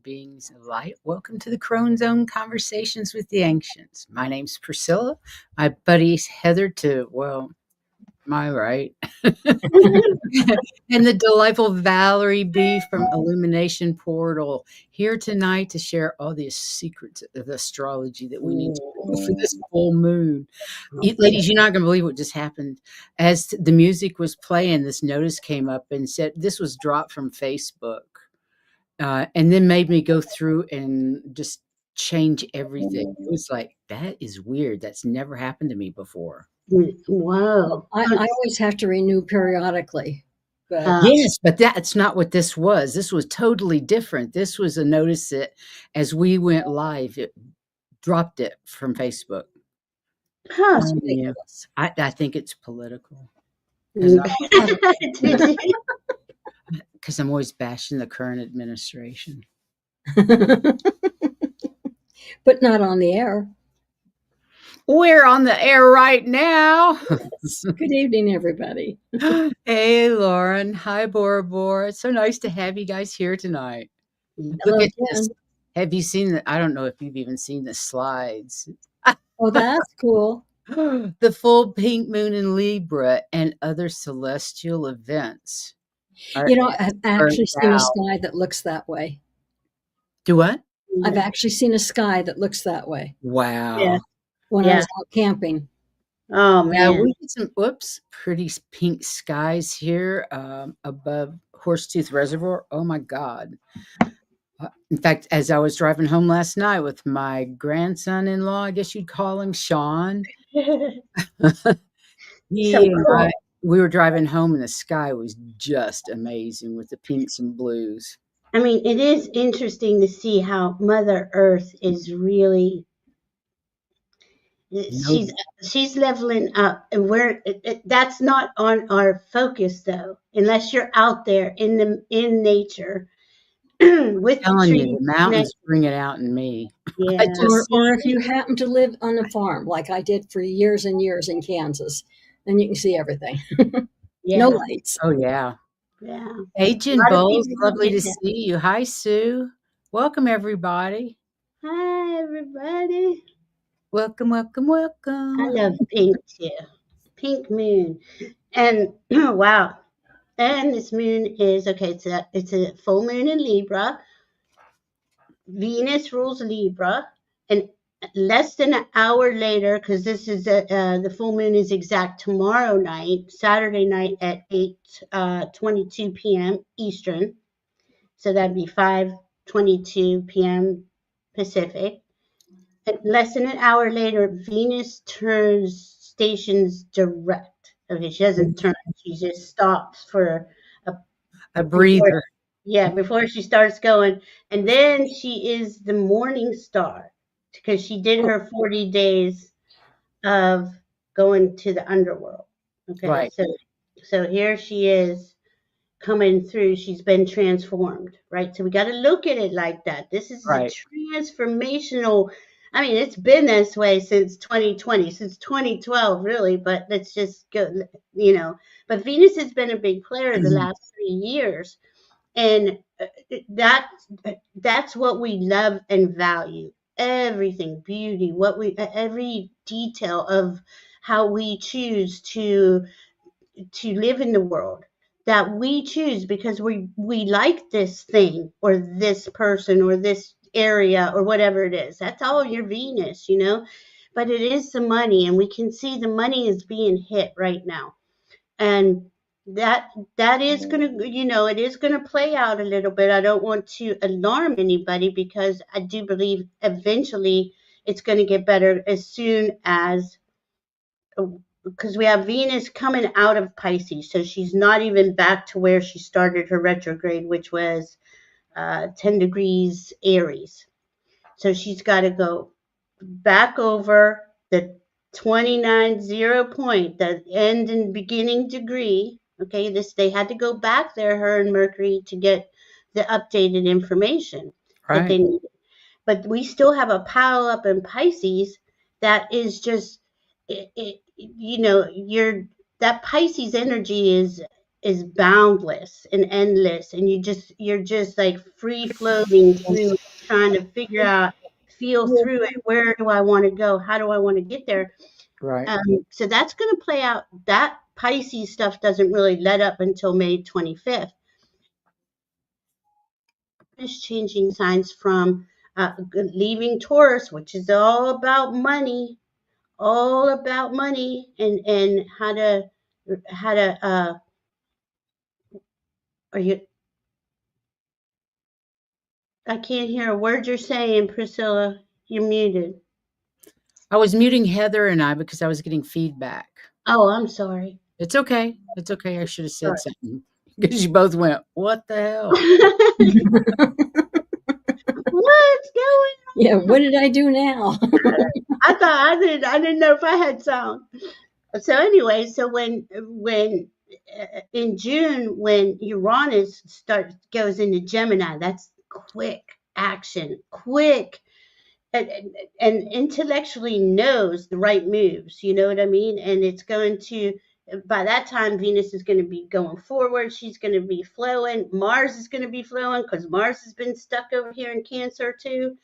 beings of light. Welcome to the Crone Zone Conversations with the Ancients. My name's Priscilla. My buddy's Heather to, well, my right. And the delightful Valerie B from Illumination Portal here tonight to share all the secrets of astrology that we need to know for this full moon. Ladies, you're not going to believe what just happened. As the music was playing, this notice came up and said this was dropped from Facebook. And then made me go through and just change everything. It was like, that is weird. That's never happened to me before. Wow. I always have to renew periodically. But Yes, but that's not what this was. This was totally different. This was a notice that as we went live, it dropped it from Facebook. Huh. Yeah. I think it's political. Because I'm always bashing the current administration. but not on the air. We're on the air right now. Good evening, everybody. Hey, Lauren. Hi, Bora Bora. It's so nice to have you guys here tonight. Look at this. Have you seen the, I don't know if you've even seen the slides. Oh, that's cool. The full pink moon in Libra and other celestial events. I've actually seen a sky that looks that way. Do what? I've actually seen a sky that looks that way. Wow. Yeah. When I was out camping. Oh, man. Yeah, we get some, pretty pink skies here above Horsetooth Reservoir. Oh, my God. In fact, as I was driving home last night with my grandson-in-law, I guess you'd call him Sean. We were driving home and the sky was just amazing with the pinks and blues. I mean, it is interesting to see how Mother Earth is really, she's leveling up, and that's not on our focus though, unless you're out there in nature with the trees. The mountains bring it out in me. Yeah. Or if you happen to live on a farm like I did for years and years in Kansas, then you can see everything. Yeah. No lights. Oh, yeah. Yeah. Agent Bowles, lovely to see you. Hi, Sue. Welcome, everybody. Hi, everybody. Welcome, welcome, welcome. I love pink too. Pink moon. And wow. And this moon is, okay, it's a full moon in Libra. Venus rules Libra. And less than an hour later, because this is the full moon is exact tomorrow night, Saturday night at 8:22 p.m. Eastern. So that'd be 5:22 p.m. Pacific. And less than an hour later, Venus turns stations direct. Okay, she doesn't turn; she just stops for a breather. Before she starts going, and then she is the morning star because she did her 40 days of going to the underworld. Okay, right. So here she is coming through. She's been transformed, right? So we got to look at it like that. This is a transformational. I mean, it's been this way since 2020, since 2012, really, but let's just go, but Venus has been a big player the last 3 years. And that's what we love and value. Everything, beauty, every detail of how we choose to live in the world, that we choose because we like this thing or this person or this area or whatever it is. That's all your Venus, but it is the money, and we can see the money is being hit right now. And that is going to, it is going to play out a little bit. I don't want to alarm anybody because I do believe eventually it's going to get better as soon as, because we have Venus coming out of Pisces. So she's not even back to where she started her retrograde, which was 10 degrees Aries. So she's got to go back over the 29.0 point, the end and beginning degree. Okay, they had to go back there, her and Mercury, to get the updated information that they needed. But we still have a pile up in Pisces that is just, that Pisces energy is is boundless and endless, and you're just like free floating through it, trying to figure out, feel through it. Where do I want to go? How do I want to get there? Right. So that's going to play out. That Pisces stuff doesn't really let up until May 25th. Is changing signs from leaving Taurus, which is all about money, and how to are you? I can't hear a word you're saying, Priscilla. You're muted. I was muting Heather and I because I was getting feedback. Oh, I'm sorry. It's okay. It's okay. I should have said Sorry. something because you both went, "What the hell?" What's going on? Yeah, what did I do now? I thought I didn't know if I had sound. So anyway, so when in June, when Uranus goes into Gemini, that's quick action, quick, and, and intellectually knows the right moves. You know what I mean? And it's going to, by that time, Venus is going to be going forward. She's going to be flowing. Mars is going to be flowing because Mars has been stuck over here in Cancer too.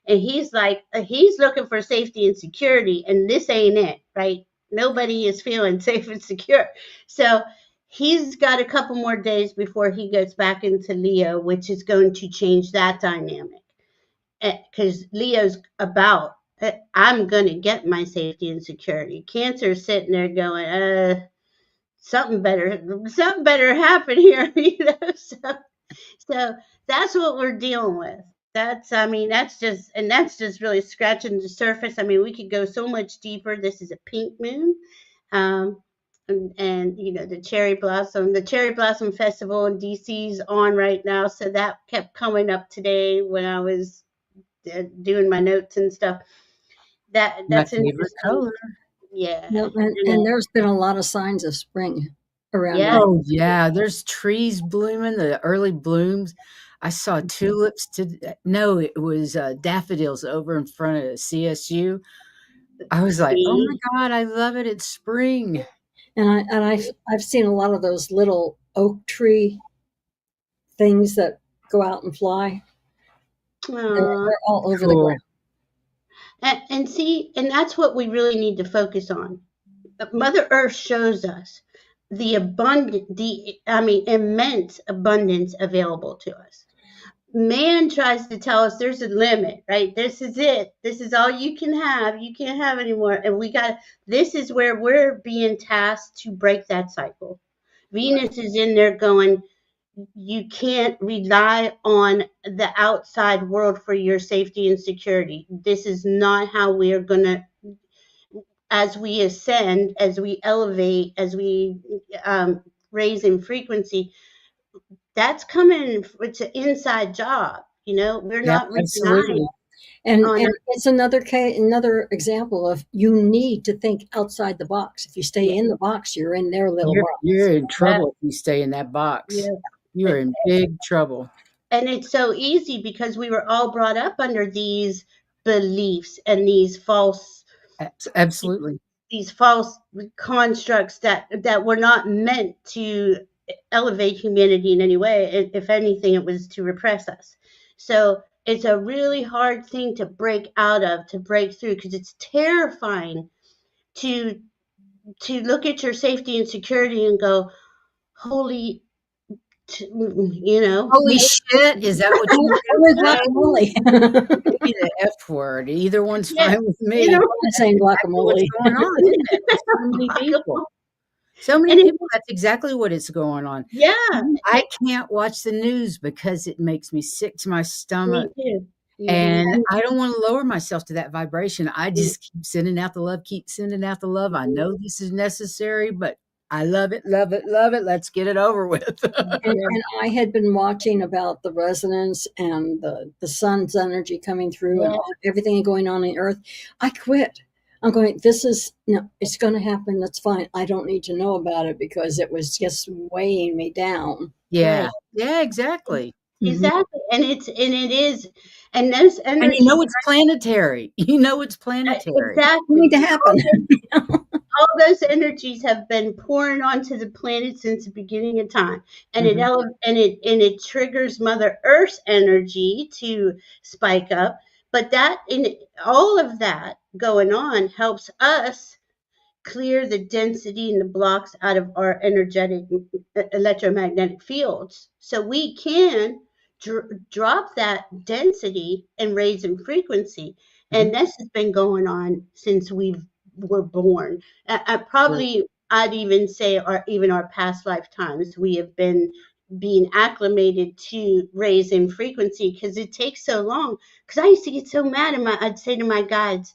And he's like, he's looking for safety and security, and this ain't it, right? Nobody is feeling safe and secure. So he's got a couple more days before he goes back into Leo, which is going to change that dynamic. Because Leo's about, I'm going to get my safety and security. Cancer's sitting there going, something better happen here, you know. So that's what we're dealing with. That's just really scratching the surface. I mean, we could go so much deeper. This is a pink moon. Um, and you know, the cherry blossom festival in DC is on right now. So that kept coming up today when I was doing my notes and stuff. My That's favorite interesting. color. Yeah. No, and there's been a lot of signs of spring around Yeah. here. Oh yeah, there's trees blooming, the early blooms. I saw tulips. No, it was daffodils over in front of CSU. I was like, "Oh my See? god, I love it! It's spring." And I've seen a lot of those little oak tree things that go out and fly. They're all over the Cool. ground. And see, and that's what we really need to focus on. Mother Earth shows us immense abundance available to us. Man tries to tell us there's a limit, right? This is it. This is all you can have. You can't have anymore. And this is where we're being tasked to break that cycle. Venus is in there going, you can't rely on the outside world for your safety and security. This is not how we are going to, as we ascend, as we elevate, as we raise in frequency. That's coming. It's an inside job. You know, we're Yeah, not absolutely. relying And on. it's another example of you need to think outside the box. If you stay in the box, you're in their little box. You're in trouble if you stay in that box. Yeah. You're in big trouble. And it's so easy because we were all brought up under these beliefs and these Absolutely. constructs that were not meant to elevate humanity in any way. If anything, it was to repress us. So it's a really hard thing to break out of, to break through, because it's terrifying to look at your safety and security and go, holy, you know, Holy shit! Is that what you Where's were guacamole? Maybe the F word. Either one's Yeah, fine with me. you know, I'm saying What's guacamole. going on? Isn't it? So many people. So many people. That's exactly what is going on. Yeah, I can't watch the news because it makes me sick to my me stomach. too. And I don't want to lower myself to that vibration. I just keep sending out the love, keep sending out the love. I know this is necessary, but I love it, love it, love it. Let's get it over with. And I had been watching about the resonance and the sun's energy coming through and everything going on in Earth. I quit. I'm going, it's going to happen. That's fine. I don't need to know about it because it was just weighing me down. Yeah. Right. Yeah, exactly. Exactly. And it is, and those And energies. you know it's planetary. You know it's planetary. Exactly. Need to happen. all those energies have been pouring onto the planet since the beginning of time, and Mhm. it triggers Mother Earth's energy to spike up. But that in all of that going on helps us clear the density and the blocks out of our energetic electromagnetic fields so we can drop that density and raise in frequency. Mhm. And this has been going on since we were born. True. I'd even say our past lifetimes we have been being acclimated to raise in frequency because it takes so long. Because I used to get so mad, I'd say to my guides,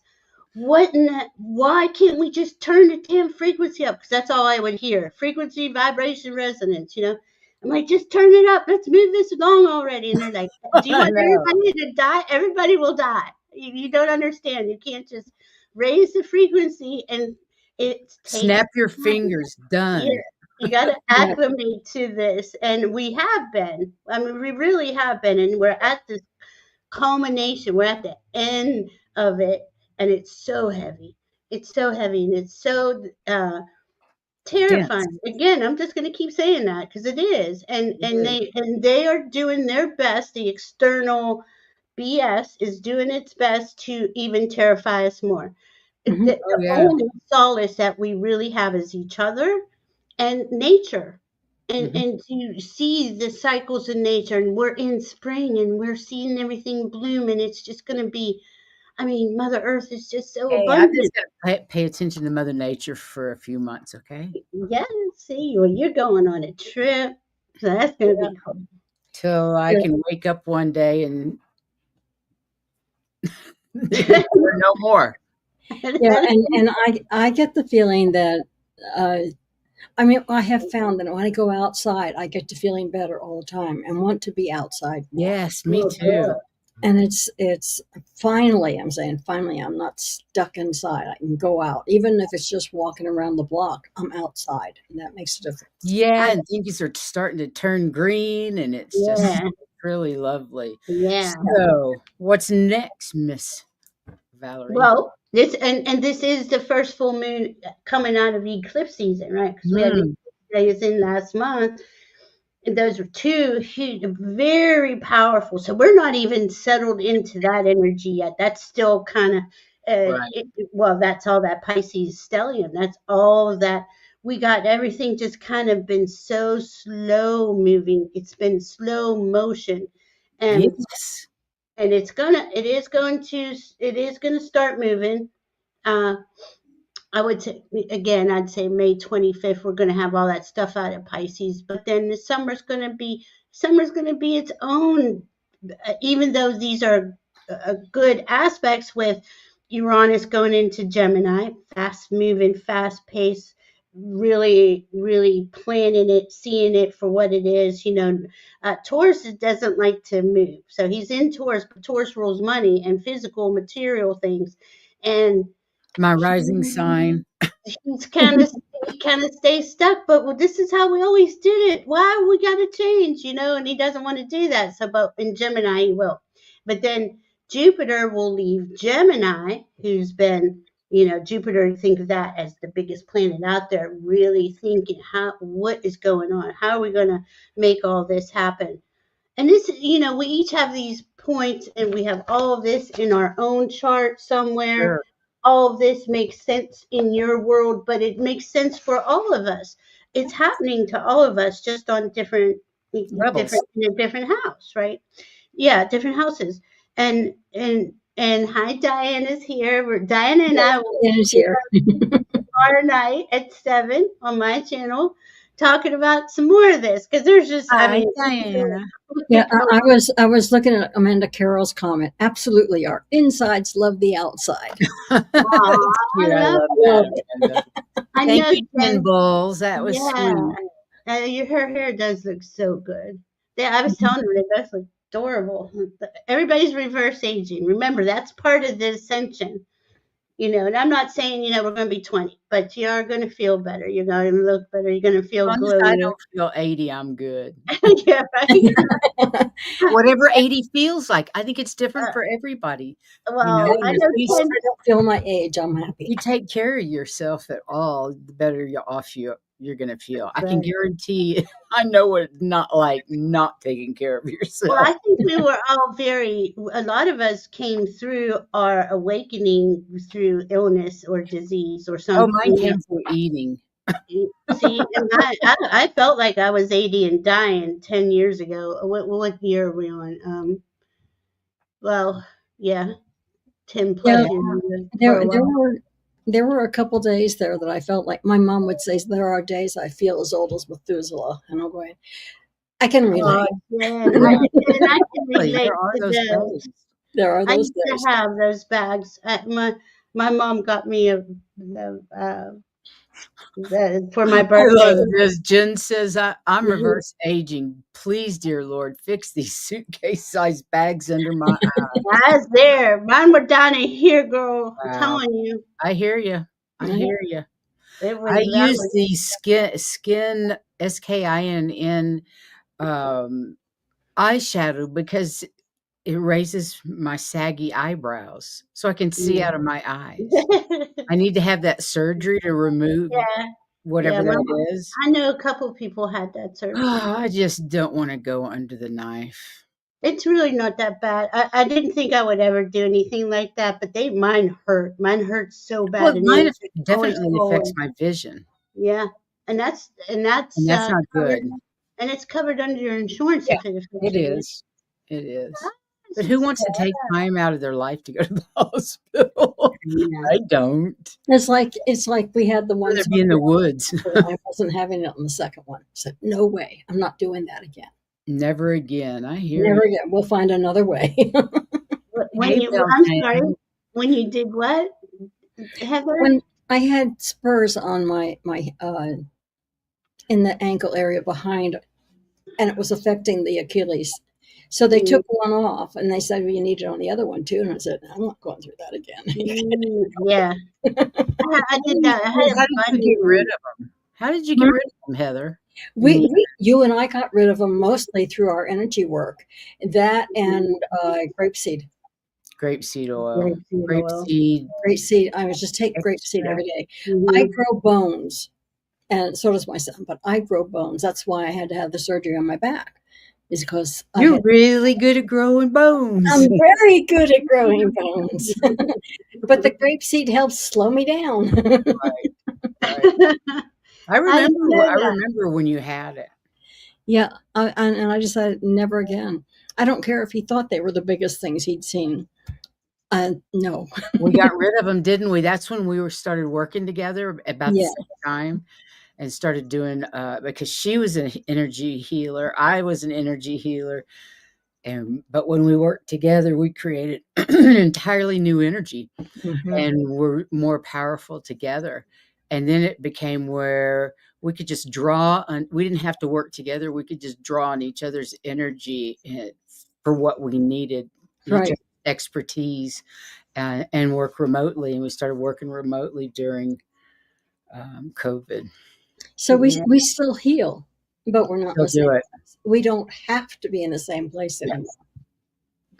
why can't we just turn the damn frequency up? Because that's all I would hear: frequency, vibration, resonance. I'm like, just turn it up. Let's move this along already. And they're like, do you I want know. everybody to die? Everybody will die. You don't understand. You can't just raise the frequency, and it takes Snap your time. fingers. Yeah, Done. you got to Yeah. acclimate to this, and we have been. I mean, we really have been, and we're at this culmination. We're at the end of it, and it's so heavy. It's so heavy, and it's so Dense. terrifying. Again, I'm just going to keep saying that because it is, and It is. they are doing their best. The external BS is doing its best to even terrify us more. Mhm. Oh, The yeah. only solace that we really have is each other and nature. Mhm. And to see the cycles in nature, and we're in spring and we're seeing everything bloom, and it's just going to be, I mean, Mother Earth is just so Hey, I'm abundant. just gonna pay attention to Mother Nature for a few months, okay? Yeah, see, well, you're going on a trip, so that's going to Yeah. be cool. Till I Yeah. can wake up one day and you're no more. Yeah, and I get the feeling that uh, I mean, I have found that when I go outside, I get to feeling better all the time and want to be outside more. Yes, me Well, too. good. And it's finally, I'm saying finally, I'm not stuck inside. I can go out, even if it's just walking around the block. I'm outside, and that makes a difference. Yeah, I, and things are starting to turn green, and it's just yeah, really lovely. yeah. Yeah. So, what's next, Miss Valerie? Well, this is the first full moon coming out of eclipse season, right? Because we had the Mm, eclipse days in last month, and those are two huge, very powerful. So we're not even settled into that energy yet. That's still kind of, right. well, that's all that Pisces stellium. That's all that we got. Everything just kind of been so slow moving. It's been slow motion, and Yes. it is gonna start moving. Uh, I would say again, I'd say May 25th. We're going to have all that stuff out of Pisces, but then summer's going to be its own. Even though these are good aspects with Uranus going into Gemini, fast moving, fast paced, really, really planning it, seeing it for what it is. Taurus doesn't like to move, so he's in Taurus, but Taurus rules money and physical, material things, and My he rising sign. he's kind of he kind of stays stuck. But well, this is how we always did it. Why we got to change, And he doesn't want to do that. So, but in Gemini, he will. But then Jupiter will leave Gemini, who's been, Jupiter. Think of that as the biggest planet out there. Really thinking what is going on? How are we going to make all this happen? And this, we each have these points, and we have all of this in our own chart somewhere. Sure. All of this makes sense in your world, but it makes sense for all of us. It's happening to all of us, just on Levels. in a different house, right? Yeah, different houses. And hi, Diana's here. Diana and I will It is be here. tomorrow night at 7 on my channel talking about some more of this because there's just, I Hi, mean, Diana. Yeah, I was looking at Amanda Carroll's comment. Absolutely, our insides love the outside. That's I cute. I love love that. that, Amanda. I Thank know, you, Tin Jen. Bulls. That was Yeah, sweet. her hair does look so good. Yeah, I was telling her it does look adorable. Everybody's reverse aging. Remember, that's part of the ascension. And I'm not saying, we're going to be 20, but you are going to feel better. You're going to look better. You're going to As feel long as I glowier. don't feel 80, I'm good. Yeah, right. Whatever 80 feels like. I think it's different Uh, for everybody. well, I And if know you 10. I don't feel my age. I'm happy. you take care of yourself at all, the better you're gonna feel. I can Right. guarantee I know what it's not like not taking care of Well, yourself. I think we were all a lot of us came through our awakening through illness or disease or Oh, something. mine came through eating. See, and I felt like I was 80 and dying 10 years ago. What year are we on? Well, yeah, 10 Yeah, plus years ago for there a there while. were there were a couple days there that I felt like my mom would say there are days I feel as old as Methuselah, and I'm going, I can Oh, relate. Jen, Yeah, I can really, relate there are to those those. days. There are I those used to days. have those bags. My mom got me for my I love birthday. this. Jen says, I'm Mhm. reverse aging. Please, dear Lord, fix these suitcase-sized bags under my I was there. Mine were down in here, girl. I'm wow. telling you, I hear you. I Yeah. hear you. it was I that use was. the skin SKINN eyeshadow because it raises my saggy eyebrows so I can see out of my eyes. I need to have that surgery to remove Yeah, yeah. whatever that is. I know a couple people had that surgery. I just don't want to go under the knife. It's really not that bad. I didn't think I would ever do anything like that, but mine hurt. Mine hurt so bad, Well, and mine it's always definitely affects swollen. my vision, Yeah, and and that's that's not covered, good. and it's covered under your insurance Yeah, if it affects it your vision. is. It is. It's But who just wants to take time out of their life to go to the hospital? yeah. I don't. It's like we had the I'd one rather be in surgery the on woods. the cancer. I wasn't having it on the second one. I said, no way. I'm not doing that again. Never again. I hear Never you. again. We'll find another way. When Hey, I'm sorry, Beltane. when you did what, Heather? When I had spurs on my in the ankle area behind, and it was affecting the Achilles. So they Mm, took one off, and they said, "Well, you need it on the other one too." And I said, "I'm not going through that again." yeah, I did that. I had How a did you bunny get rid ear. of them? How did you get rid of them, Heather? You mean You and I got rid of them mostly through our energy work, that and grapeseed. grapeseed oil, Grapeseed oil. grapeseed Grapeseed. I was just take grapeseed every extract? day. I Mhm. grow bones, and so does my son. But I grow bones. That's why I had to have the surgery on my back, is because I You're had. really good at growing bones. I'm very good at growing bones, but the grapeseed helps slow me down. Right. I I didn't remember know I that. remember when you had it. Yeah, and I decided never again. I don't care if he thought they were the biggest things he'd seen. No. We got rid of them, didn't we? That's when we started working together about the Yeah. same time and started doing because she was an energy healer, I was an energy healer, and but when we worked together, we created an entirely new energy Mhm. and we're more powerful together. And then it became where we could just draw on, we didn't have to work together. We could just draw on each other's energy for what we needed, each Right. other's expertise, and work remotely. And we started working remotely during COVID. So we still heal, but we're not in Still the do same it. place. We don't have to be in the same place Yeah. anymore.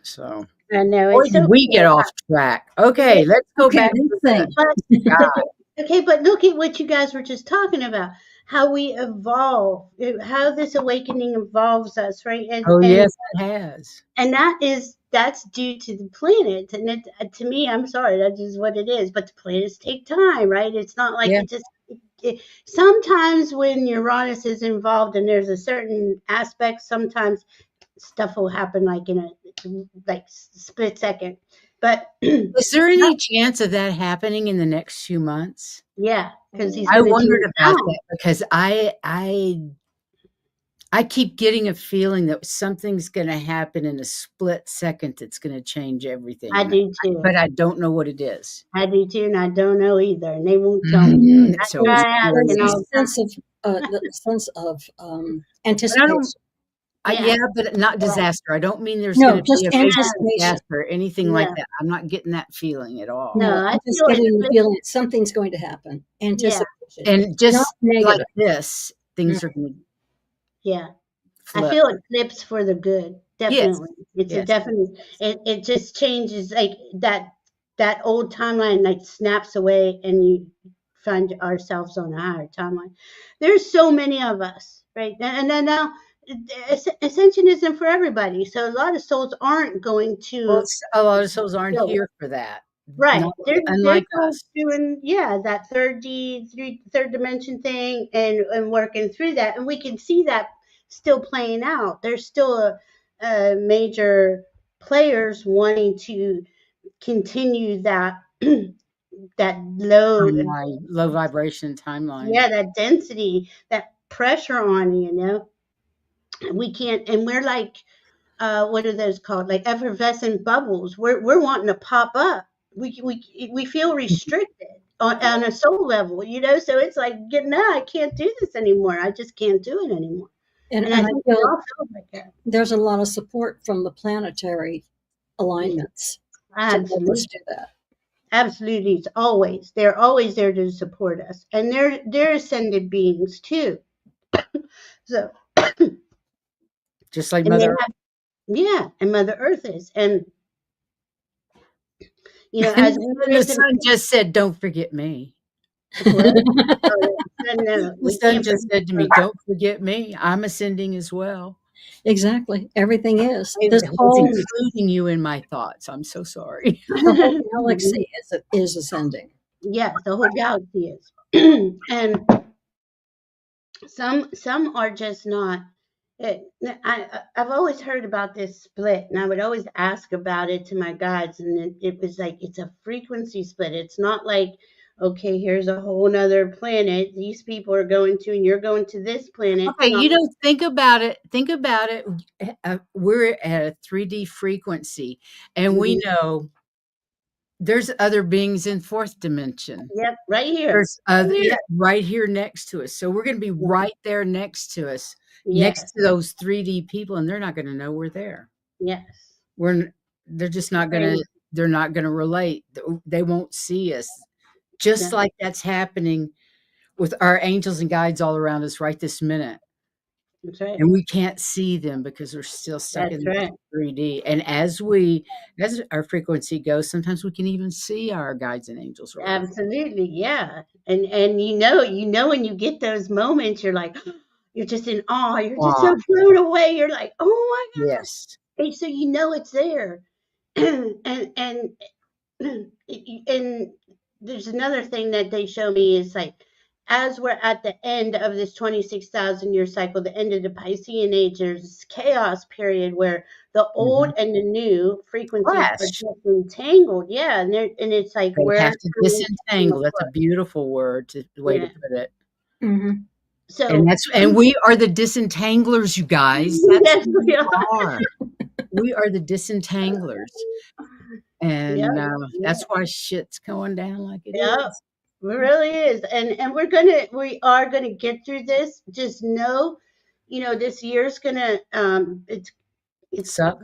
So, I know boy, it's did so we get cool. off track. Okay, let's go Okay, back this to the thing. But sky. okay, but look at what you guys were just talking about. How we evolve, how this awakening evolves us, right? Oh, yes, it has. And that's due to the planets. And to me, I'm sorry, that is what it is. But the planets take time, right? It's not like Yeah. sometimes when Uranus is involved and there's a certain aspect, sometimes stuff will happen like in a split second. But Is there any chance of that happening in the next few months? yeah, because he's I going to wondered change about time. that because I keep getting a feeling that something's gonna happen in a split second that's gonna change everything, I do too. but I don't know what it is. I do too, and I don't know either, and they won't tell me. I So There's try there's asking a all the time. sense of but I don't anticipation. Yeah. but not disaster. I don't mean there's No, gonna be just a major anticipation. disaster, anything like Yeah. that. I'm not getting that feeling at all. No, No, I I'm just feel it getting the flips. feeling that something's going to happen. Yeah. Anticipation, And not just like negative. this, Mm. things are gonna Yeah. I flip. feel it flips for the good. Yes, Definitely. It's a yes. definite it just changes like that old timeline like snaps away and you find ourselves on a higher timeline. There's so many of us, right? And then now ascension isn't for everybody. So a lot of souls aren't going Well, to a lot of souls aren't go. here for that. Right. Not They're unlike still us. doing that third dimension thing and working through that. And we can see that still playing out. There's still a major players wanting to continue that that Timeline, low vibration timeline. that density, that pressure on, you know. We can't and we're like what are those called? Like effervescent bubbles. We're wanting to pop up. We feel restricted on a soul level, you know. So it's like, no, I can't do this anymore. I just can't do it anymore. And, And I and I think we feel all feel like that. there's a lot of support from the planetary alignments to help us Absolutely, do that. absolutely. They're always there to support us, and they're ascended beings too. So Just like and they Mother have and Mother Earth is, and you know, and as we the live in sun just said, "Don't forget me." what? Oh, yeah. No, The we sun can't just said to me, forget. "Don't forget me. I'm ascending as well." Exactly. Everything is. I This was whole including you in my thoughts. I'm so sorry. the whole galaxy is ascending. Yes, the whole galaxy is. And some are just not. I've always heard about this split, and I would always ask about it to my guides, and it was like it's a frequency split. It's not like okay, here's a whole nother planet. These people are going to, and you're going to this planet. It's Okay, not. think about it. Think about it. We're at a 3D frequency, and we Mhm. know there's other beings in fourth dimension. Yep, right here, There's right yeah, here. right here next to us. So we're going to be right there next to us, next Yes, to those 3D people, and they're not going to know we're there. yes. They're just not going Crazy. to. They're not going to relate. They won't see us. Just No, like that's happening with our angels and guides all around us right this minute. that's right. And we can't see them because we're still stuck That's in right. 3D. And as our frequency goes, sometimes we can even see our guides and angels right around. Absolutely, yeah. And you know when you get those moments, you're like, you're just in awe. You're just Aw, so blown away. You're like, oh my yes. God. And so you know it's there. and and there's another thing that they show me is like as we're at the end of this 26,000 year cycle, the end of the Piscean age, there's this chaos period where the old Mhm. and the new frequencies are Clash. just entangled. Yeah, and it's like They we're have to coming to them disentangle. That's a apart. beautiful word the way to Yeah. put it. Hmm. So And we are the disentanglers, you guys. That's yes, who we we are. are. We are the disentanglers. Yep, And yep, that's why shit's going down like it yep. is. It really is. And we are gonna get through this. Just know, you know, this year's gonna it's Suck.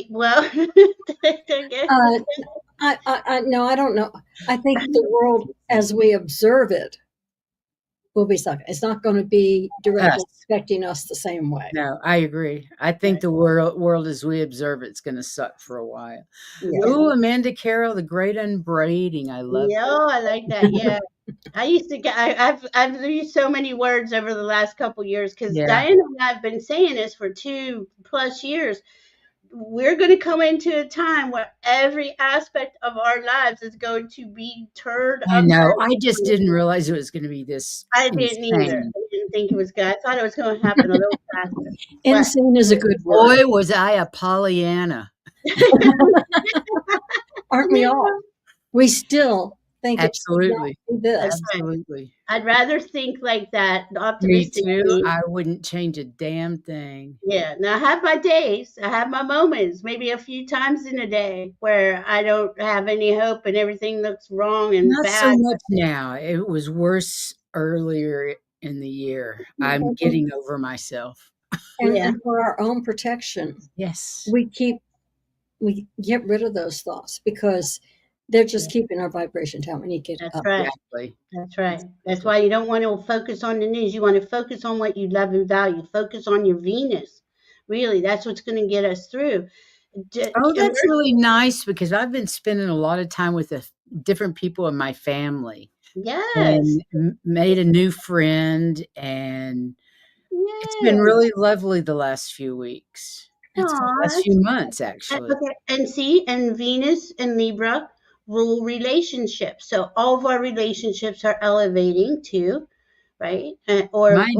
well I guess Uh, no, I don't know. I think the world as we observe it will be sucking. It's not going to be Us. directly affecting us the same way. No, I agree. I think right. the world as we observe it's going to suck for a while. Yeah. Yeah. Ooh, Amanda Carroll, the great unbraiding. I love No, it. I like that. Yeah. I used to get I've used so many words over the last couple years because Yeah. Diana and I have been saying this for 2+ years. We're going to come into a time where every aspect of our lives is going to be turned I know. upside I just down. didn't realize it was going to be this I didn't either. insane. I didn't think it was good. I thought it was going to happen a little faster. But Insane is a good word. Boy, was I a Pollyanna. Aren't we all? We still think it should not Absolutely. be this. That's right. Absolutely. I'd rather think like that Me too. optimistically. I wouldn't change a damn thing. Yeah. Now I have my days. I have my moments, maybe a few times in a day where I don't have any hope and everything looks wrong and Not so bad. much now. It was worse earlier in the year. I'm getting over myself. And Yeah, for our own protection, Yes. we get rid of those thoughts because they're just yeah, keeping our vibration down. We need to get that's up. right. Exactly. That's right. That's Exactly. why you don't want to focus on the news. You want to focus on what you love and value. Focus on your Venus. Really, that's what's going to get us through. Oh, that's really nice because I've been spending a lot of time with the different people in my family Yes, and made a new friend, and it's been yes. really lovely the last few weeks. It's the Aw, last few months, actually. okay. And see, and Venus and Libra rule relationships. So all of our relationships are elevating too, right? Mine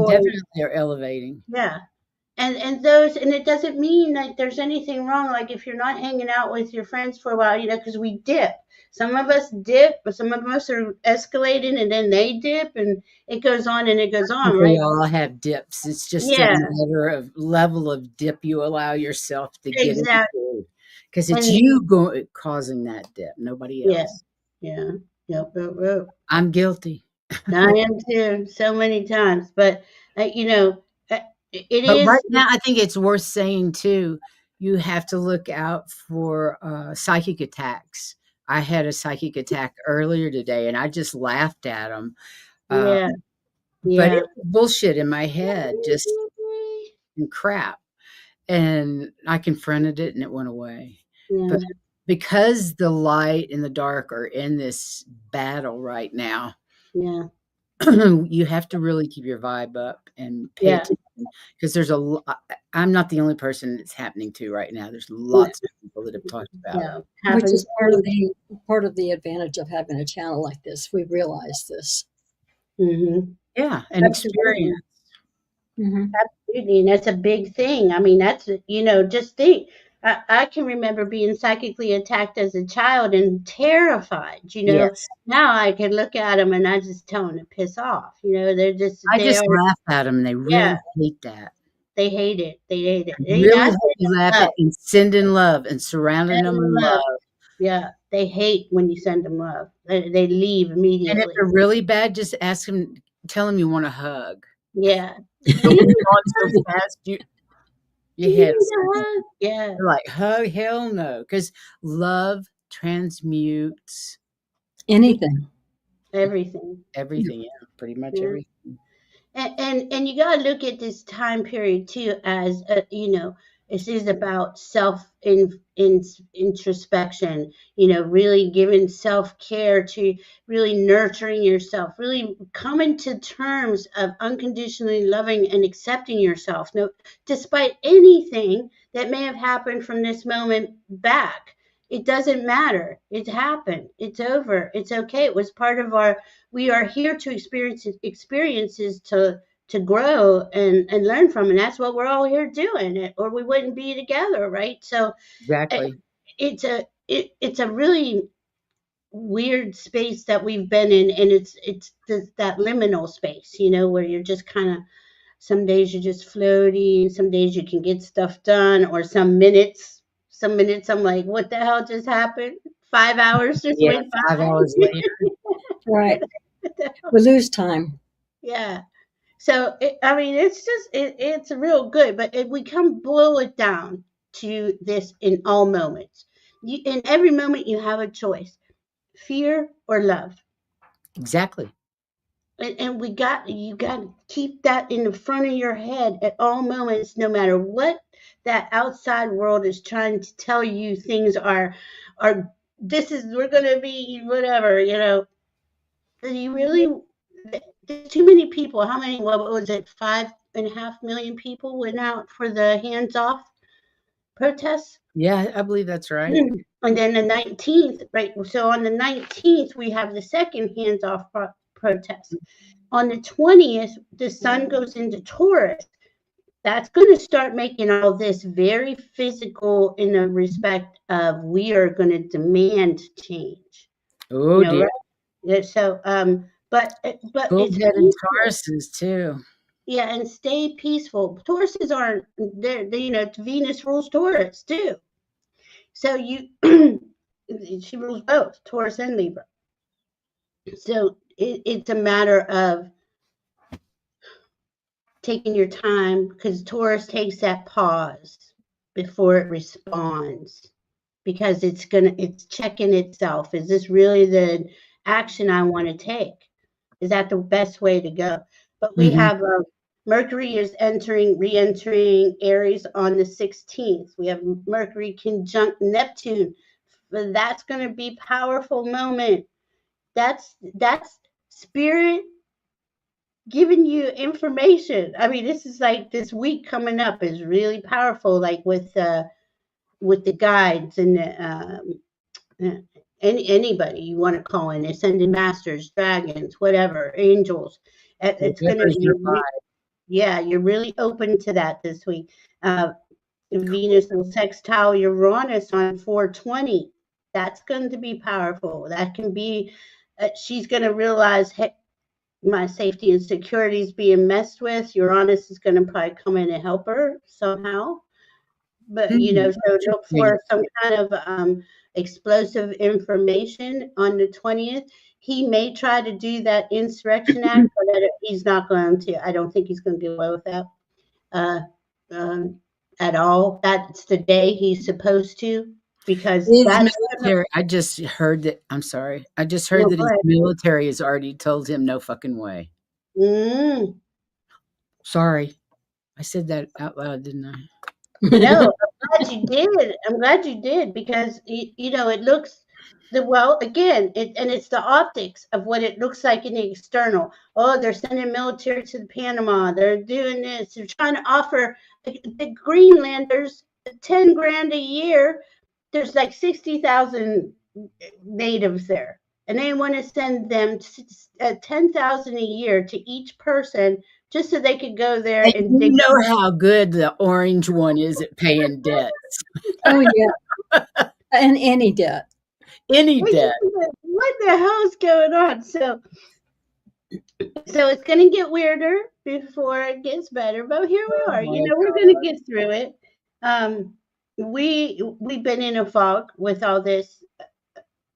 definitely are elevating. Yeah. And those, and it doesn't mean that there's anything wrong, like if you're not hanging out with your friends for a while, because we dip. Some of us dip, but some of us are escalating and then they dip, and it goes on and it goes I think on, we right? all have dips. It's just a Yeah, matter of level of dip you allow yourself to get exactly. into, because it's And you causing that dip, nobody yeah, else. yeah, yep, yep, yep. I'm guilty. I am too, so many times, but uh, it But right is. now, I think it's worth saying too, you have to look out for, psychic attacks. I had a psychic attack earlier today, and I just laughed at 'em, uh, Yeah, but it yeah, was bullshit in my head, just and crap, and I confronted it, and it went away. But yeah, because the light and the dark are in this battle right now, yeah, you have to really keep your vibe up and pay yeah, attention because I'm not the only person it's happening to right now. There's yeah, lots of people that have talked about it. yeah. Which Happens. is part of the advantage of having a channel like this. We realize this. Mm-hmm. Yeah, and experience. Absolutely. Hmm. Absolutely, and that's a big thing. I mean, just think. I can remember being psychically attacked as a child and terrified. Yes. Now I can look at them and I just tell them to piss off. I They just are, laugh at them. They yeah, really hate that. they hate it. They hate it. I really I hope you laugh love, at and sending love and surrounding them in love. love. Yeah, they hate when you send them love. They leave And if immediately. they're really bad, just tell them you want a hug. Yeah. Do When you you're going so fast, do your you head need a hug? Yeah, you're like, "Hug? Hell no," because love transmutes Anything. everything. everything, yeah, pretty much Yeah. everything. And you got to look at this time period too as this is about self introspection, really giving self-care to really nurturing yourself, really coming to terms of unconditionally loving and accepting yourself, no, despite anything that may have happened from this moment back. It doesn't matter. It happened. It's over. It's okay. It was part of our We are here to experience experiences to grow and learn from, and that's what we're all here doing, or we wouldn't be together, right? So it, Exactly. it's a really weird space that we've been in, and it's that liminal space, where you're just kind of, some days you're just floating, some days you can get stuff done, or some minutes I'm like, what the hell just happened? 5 hours just Yeah, went 5 by. hours later. Right. We lose time. Yeah. So I mean, it's real good, but if we come boil it down to this, in all moments, in every moment you have a choice: fear or love. Exactly. And you got to keep that in the front of your head at all moments, no matter what that outside world is trying to tell you. Things are this is we're gonna be whatever. You really, there's too many people. How many? What was it? 5.5 million people went out for the hands-off protests. Yeah, I believe that's right. And then the 19th, right? So on the 19th, we have the second hands-off protest. On the 20th, the sun goes into Taurus. That's going to start making all this very physical, in the respect of we are going to demand change. Oh, dear. Right? Yeah, so, but it's Full-headed peaceful. Tauruses, too. Yeah, and stay peaceful. Tauruses aren't Venus rules Taurus too. So she rules both Taurus and Libra. So it's a matter of taking your time, because Taurus takes that pause before it responds, because it's checking itself. Is this really the action I want to take? Is that the best way to go? But we Mhm. have Mercury is re-entering Aries on the 16th. We have Mercury conjunct Neptune. That's going to be powerful moment. That's spirit giving you information. I mean, this is like this week coming up is really powerful, like with the guides and anybody you want to call in, ascended masters, dragons, whatever, angels. It's going to Whatever's be, nearby. yeah, you're really open to that this week. Venus will sextile Uranus on 420. That's going to be powerful. That can be, she's going to realize, hey, my safety and security is being messed with. Uranus is going to probably come in and help her somehow. But, so look Interesting. for some kind of explosive information on the 20th. He may try to do that insurrection act, but he's not going to. I don't think he's going to get away with that uh, um, at all. That's the day he's supposed to, because His that's gonna. military, I just heard that, I'm sorry. I just heard No, that go his ahead. military has already told him no fucking way. Mm. Sorry. I said that out loud, didn't I? No, I'm glad you did. I'm glad you did, because it looks well again. It's the optics of what it looks like in the external. Oh, they're sending military to Panama. They're doing this. They're trying to offer the Greenlanders 10 grand a year. There's like 60,000 natives there, and they want to send them 10,000 a year to each person, just so they could go there And and you dig. know how good the orange one is at paying debts. Oh yeah, and any debt. Any debt. What the hell is going on? So it's going to get weirder before it gets better, but here we Oh are. my We're God. going to get through it. We've been in a fog with all this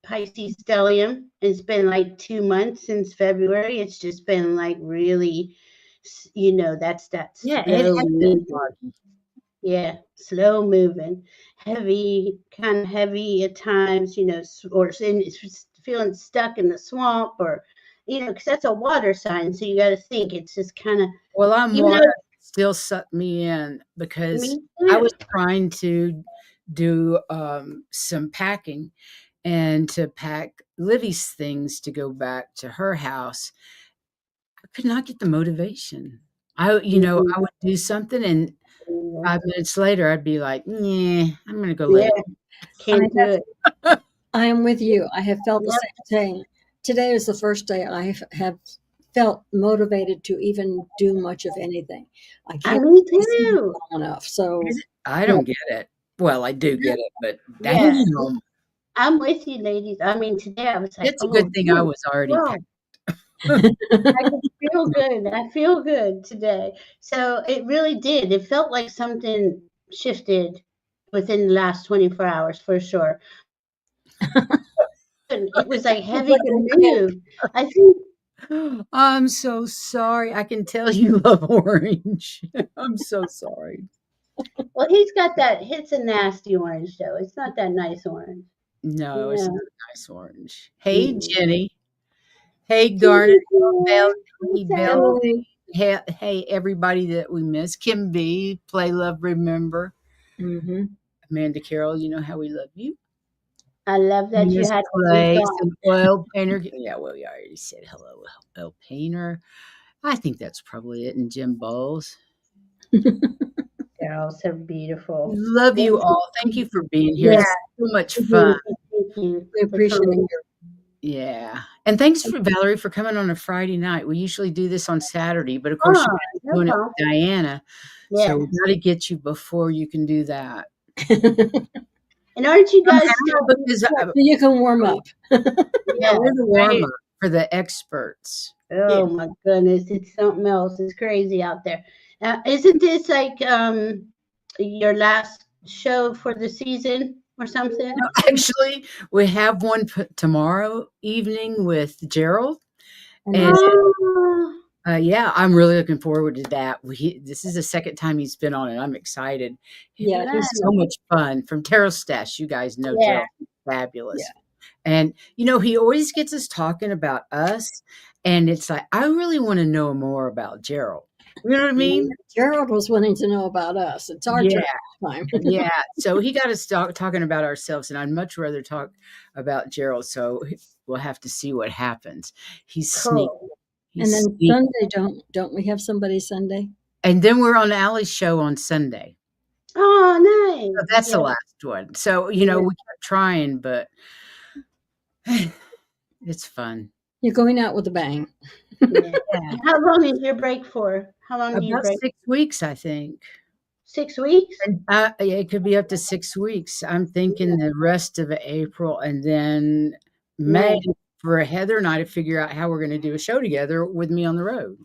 Pisces stellium. It's been like 2 months since February. It's just been like really, that's that Yeah, it slow has been moving. foggy. Yeah, slow moving, heavy, kind of heavy at times, or feeling stuck in the swamp, or, because that's a water sign. So you got to think it's just kind of, Well, I'm even water, though still sucked me in because me I was too. trying to do some packing and to pack Livy's things to go back to her house. I could not get the motivation. I would do something and Mhm. 5 minutes later I'd be like, "Yeah, I'm gonna go lay Yeah, down." I can't do it. I am with you. I have felt the Yep. same thing. Today is the first day have felt motivated to even do much of anything. I I can't me stay seated too. long enough. So I yeah, don't get it. Well, I do get it, but Yeah, damn. I'm with you, ladies. I mean, today I was like, It's a oh, good thing I good was already packed. God. I could feel good. I feel good today. So it really did. It felt like something shifted within the last 24 hours for sure. And it was like it's heavy like to an event. move. I think, I'm so sorry. I can tell you love orange. I'm so sorry. well, he's got that, it's a nasty orange though. It's not that nice orange. No, it's No. not a nice orange. Hey, Mm. Jenny. Hey, Garnet. Jenny's here. Hey, Hi, Bella. Sally. Hello. Hey, everybody that we miss. Kim B, Play Love Remember. Hmm. Amanda Carroll, you know how we love you. I love that you Miss had to be Clay, gone. some oil painter. Yeah, well, we already said hello, oil painter. I think that's probably it. And Jim Bowles. They're all so beautiful. Love Yes. you all. Thank you for being here. Yeah. This is so much fun. Mhm. Thank you We for appreciate coming. you. Yeah. And thanks for Valerie for coming on a Friday night. We usually do this on Saturday, but of course Oh, you're no doing it problem. with Diana. So we Yes. got to get you before you can do that. And aren't you guys still? Somehow, because So you can warm up. yeah, Yeah, we're the warm right. up for the experts. Yeah. Oh my goodness, it's something else. It's crazy out there. Isn't this like your last show for the season or something? No, actually, we have one tomorrow evening with Gerald, And and Michelle. Oh. Yeah, I'm really looking forward to that. This is the second time he's been on, and I'm excited. Yeah, He's he's Nice. so much fun from Terrell Stash. You guys know Yeah. Terrell, yeah. fabulous. And he always gets us talking about us, and it's like I really want to know more about Gerald. You know what I mean? Gerald was wanting to know about us. It's our Yeah, turn this time. yeah. So he got us talking about ourselves, and I'd much rather talk about Gerald. So we'll have to see what happens. He's sneaky. Cool. And He's then sneaky. Sunday, don't we have somebody Sunday? And then we're on Allie's show on Sunday. Oh, So nice. that's the Yeah. last one. So, Yeah. we kept trying, but it's fun. You're going out with a bang. Yeah. Yeah. And how long is your break for? How long do you About break? 6 weeks, I think. 6 weeks? And, yeah, it could be up to 6 weeks. I'm thinking the rest of April and then May Nice. for Heather and I to figure out how we're gonna do a show together with me on the road.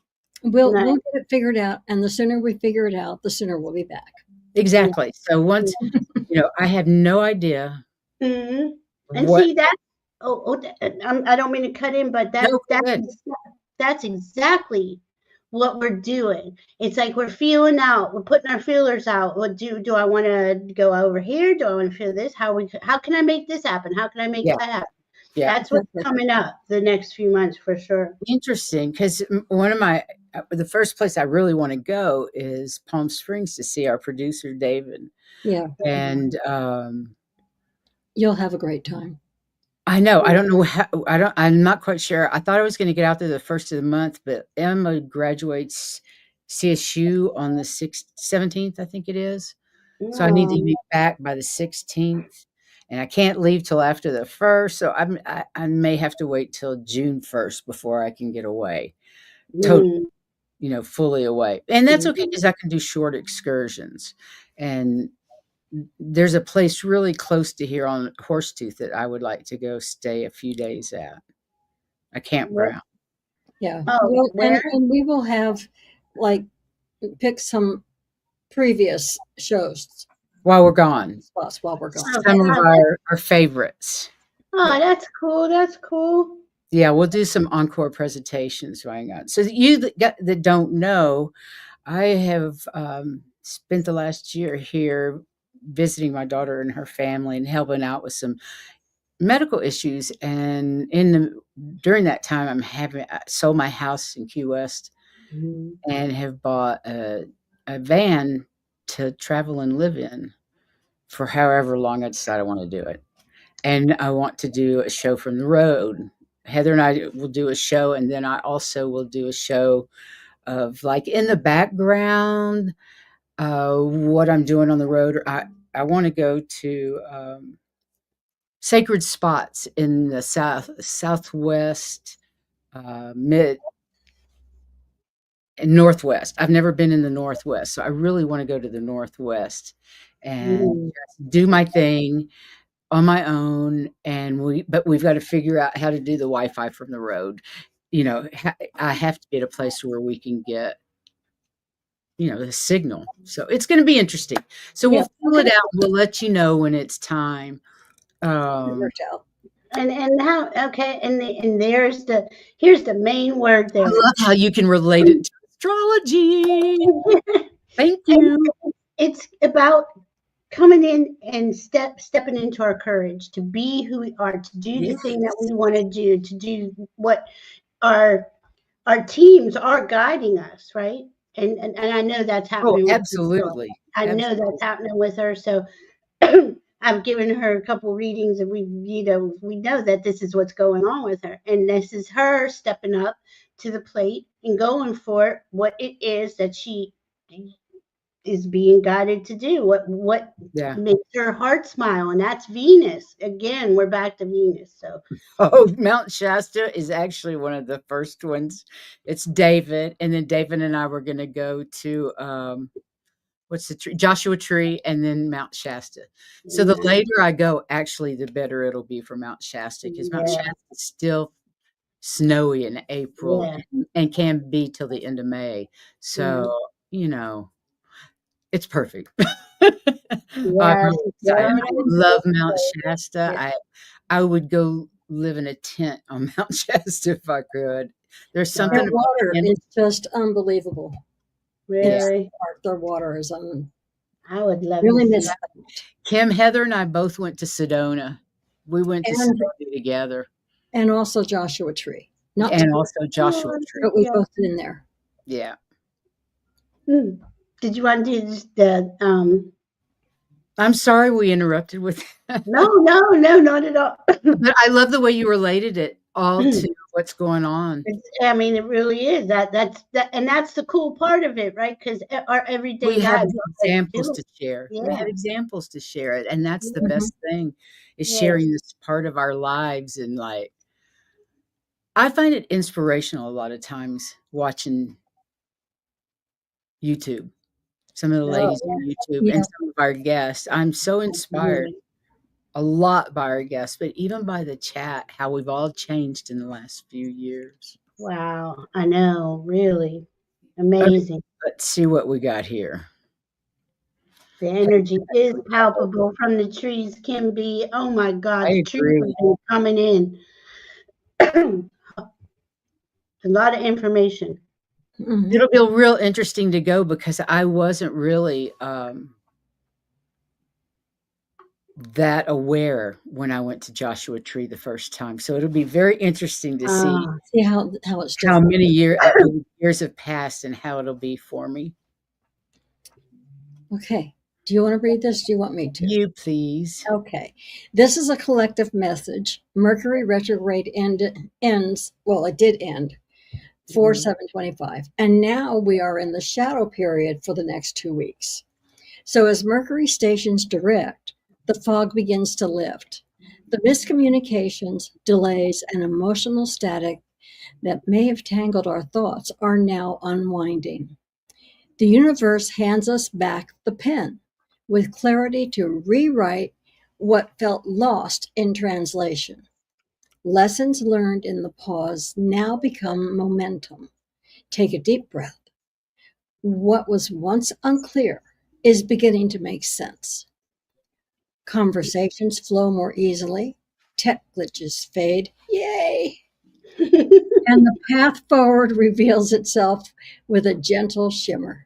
We'll Nice. get it figured out, and the sooner we figure it out, the sooner we'll be back. Yeah. Exactly. So once I have no idea Mhm. And what see that. I don't mean to cut in, but No, go ahead. that's exactly what we're doing. It's like we're feeling out. We're putting our feelers out. What do I want to go over here? Do I want to feel this? How can I make this happen? How can I make Yeah, that happen? yeah. That's what's coming up the next few months for sure. Interesting, 'cause one of my the first place I really wanna go is Palm Springs to see our producer, David, Yeah, and, you'll have a great time. I know, I don't know how I'm not quite sure. I thought I was gonna get out there the 1st of the month, but Emma graduates CSU on the 17th, I think it is. So I need to Oh, be back by the 16th, and I can't leave till after the 1st, so I may have to wait till June 1st before I can get away. Totally, mm, fully away. And that's okay mhm. because I can do short excursions. And there's a place really close to here on Horsetooth that I would like to go stay a few days at, a Where? campground. Yeah. Oh, Well, where? and we will have like pick some previous shows While we're gone, spots while we're gone. Okay. some of our favorites. Oh, that's cool. That's cool. Yeah, we'll do some encore presentations going on. So that don't know, I have spent the last year here visiting my daughter and her family and helping out with some medical issues. And during that time, I sold my house in Key West Mhm. and have bought a van to travel and live in for however long I decide I want to do it. And I want to do a show from the road. Heather and I will do a show, and then I also will do a show of like in the background, what I'm doing on the road. I want to go to sacred spots in the southwest, mid and northwest. I've never been in the northwest, so I really want to go to the northwest and Mm. just do my thing on my own. And but we've got to figure out how to do the Wi-Fi from the road. I have to be at a place where we can get the signal. So it's going to be interesting. So Yeah, we'll fill it out. We'll let you know when it's time. it worked out. And how? Okay. And here's the main word I there. love how you can relate it to astrology. Thank And you. it's about coming in and stepping into our courage to be who we are, to do the thing that Yes. we want to do what our our teams are guiding us, right? And I know that's Oh, happening with her. So absolutely. I know Absolutely. that's happening with her. So I've given her a couple readings, and we know that this is what's going on with her, and this is her stepping up to the plate and going for what it is that she is being guided to do. What Yeah. makes her heart smile, and that's Venus. Again, we're back to Venus. So Oh, Mount Shasta is actually one of the first ones. It's David, and then David and I were going to go to what's the tree? Joshua Tree, and then Mount Shasta. So the yeah, later I go, actually, the better it'll be for Mount Shasta because Mount yeah, Shasta is still snowy in April yeah, and can be till the end of May. mm, So, you know, it's perfect. I'm yes, really excited. going I into love this Mount place. Shasta. Yeah, I would go live in a tent on Mount Shasta if I could. There's Their something about water Kim. is just unbelievable. Really? Their water is I would love really to see miss that. that. Kim, Heather, and I both went to Sedona. We went to And Sedona together, and also Joshua Tree. Not and together, also Joshua Tree. but we Yeah. both been there. Yeah. Did you want to do the I'm sorry we interrupted with No, not at all. but I love the way you related it all to what's going on. I mean, it really is and that's the cool part of it, right? Because our everyday We have lives are like examples doing, to share. We yeah, have examples to share it, and that's the Mhm. best thing is yes, sharing this part of our lives. And like, I find it inspirational a lot of times watching YouTube. Some of the oh, ladies on YouTube Yeah. and some of our guests. I'm so inspired absolutely. a lot by our guests, but even by the chat, how we've all changed in the last few years. Wow, I know, really Okay, amazing. let's see what we got here. The energy is palpable from the trees. Can be. Oh my God, I the trees have agree. been coming in. A lot of information. Mhm. It'll be real interesting to go because I wasn't really that aware when I went to Joshua Tree the first time. So it'll be very interesting to see See how it's how different. many years have passed and how it'll be for me. Okay. Do you want to read this? Do you want me to? You please. Okay. This is a collective message. Mercury retrograde ends. Well, it did end 4/7/25, and now we are in the shadow period for the next 2 weeks. So as Mercury stations direct, the fog begins to lift. The miscommunications, delays, and emotional static that may have tangled our thoughts are now unwinding. The universe hands us back the pen with clarity to rewrite what felt lost in translation. Lessons learned in the pause now become momentum. Take a deep breath. What was once unclear is beginning to make sense. Conversations flow more easily. Tech glitches fade. Yay! And the path forward reveals itself with a gentle shimmer.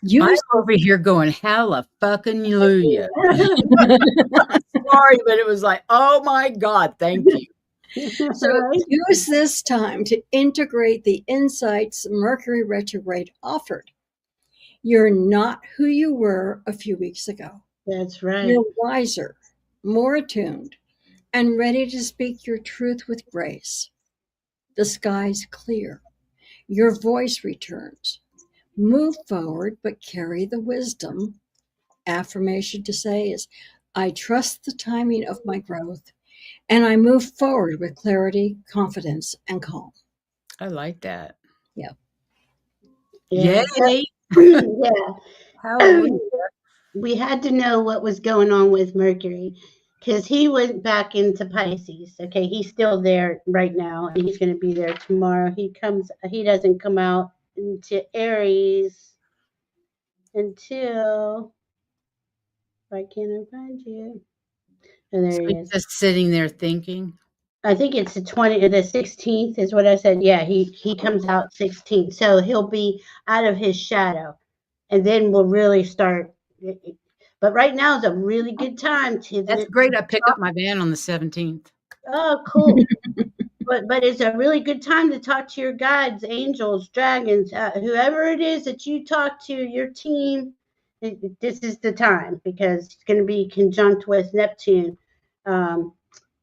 I'm Use over here going, hallelujah. Sorry, but it was like, oh my God, thank you. So Right? use this time to integrate the insights Mercury retrograde offered. You're not who you were a few weeks ago. That's right. You're wiser, more attuned, and ready to speak your truth with grace. The sky's clear. Your voice returns. Move forward, but carry the wisdom. Affirmation to say is, I trust the timing of my growth, and I move forward with clarity, confidence, and calm. I like that. Yeah. Yeah. Yay. Yeah. Hallelujah. We had to know what was going on with Mercury because he went back into Pisces. Okay, he's still there right now, and he's going to be there tomorrow. He doesn't come out into Aries until, why can't I find you? Oh, So there he he's is. just sitting there thinking. I think it's the 16th is what I said. Yeah, he comes out 16th, so he'll be out of his shadow, and then we'll really start. But right now is a really good time That's to great. I pick up talk. my van on the 17th. Oh, cool. But it's a really good time to talk to your guides, angels, dragons, whoever it is that you talk to, your team. This is the time because it's going to be conjunct with Neptune um,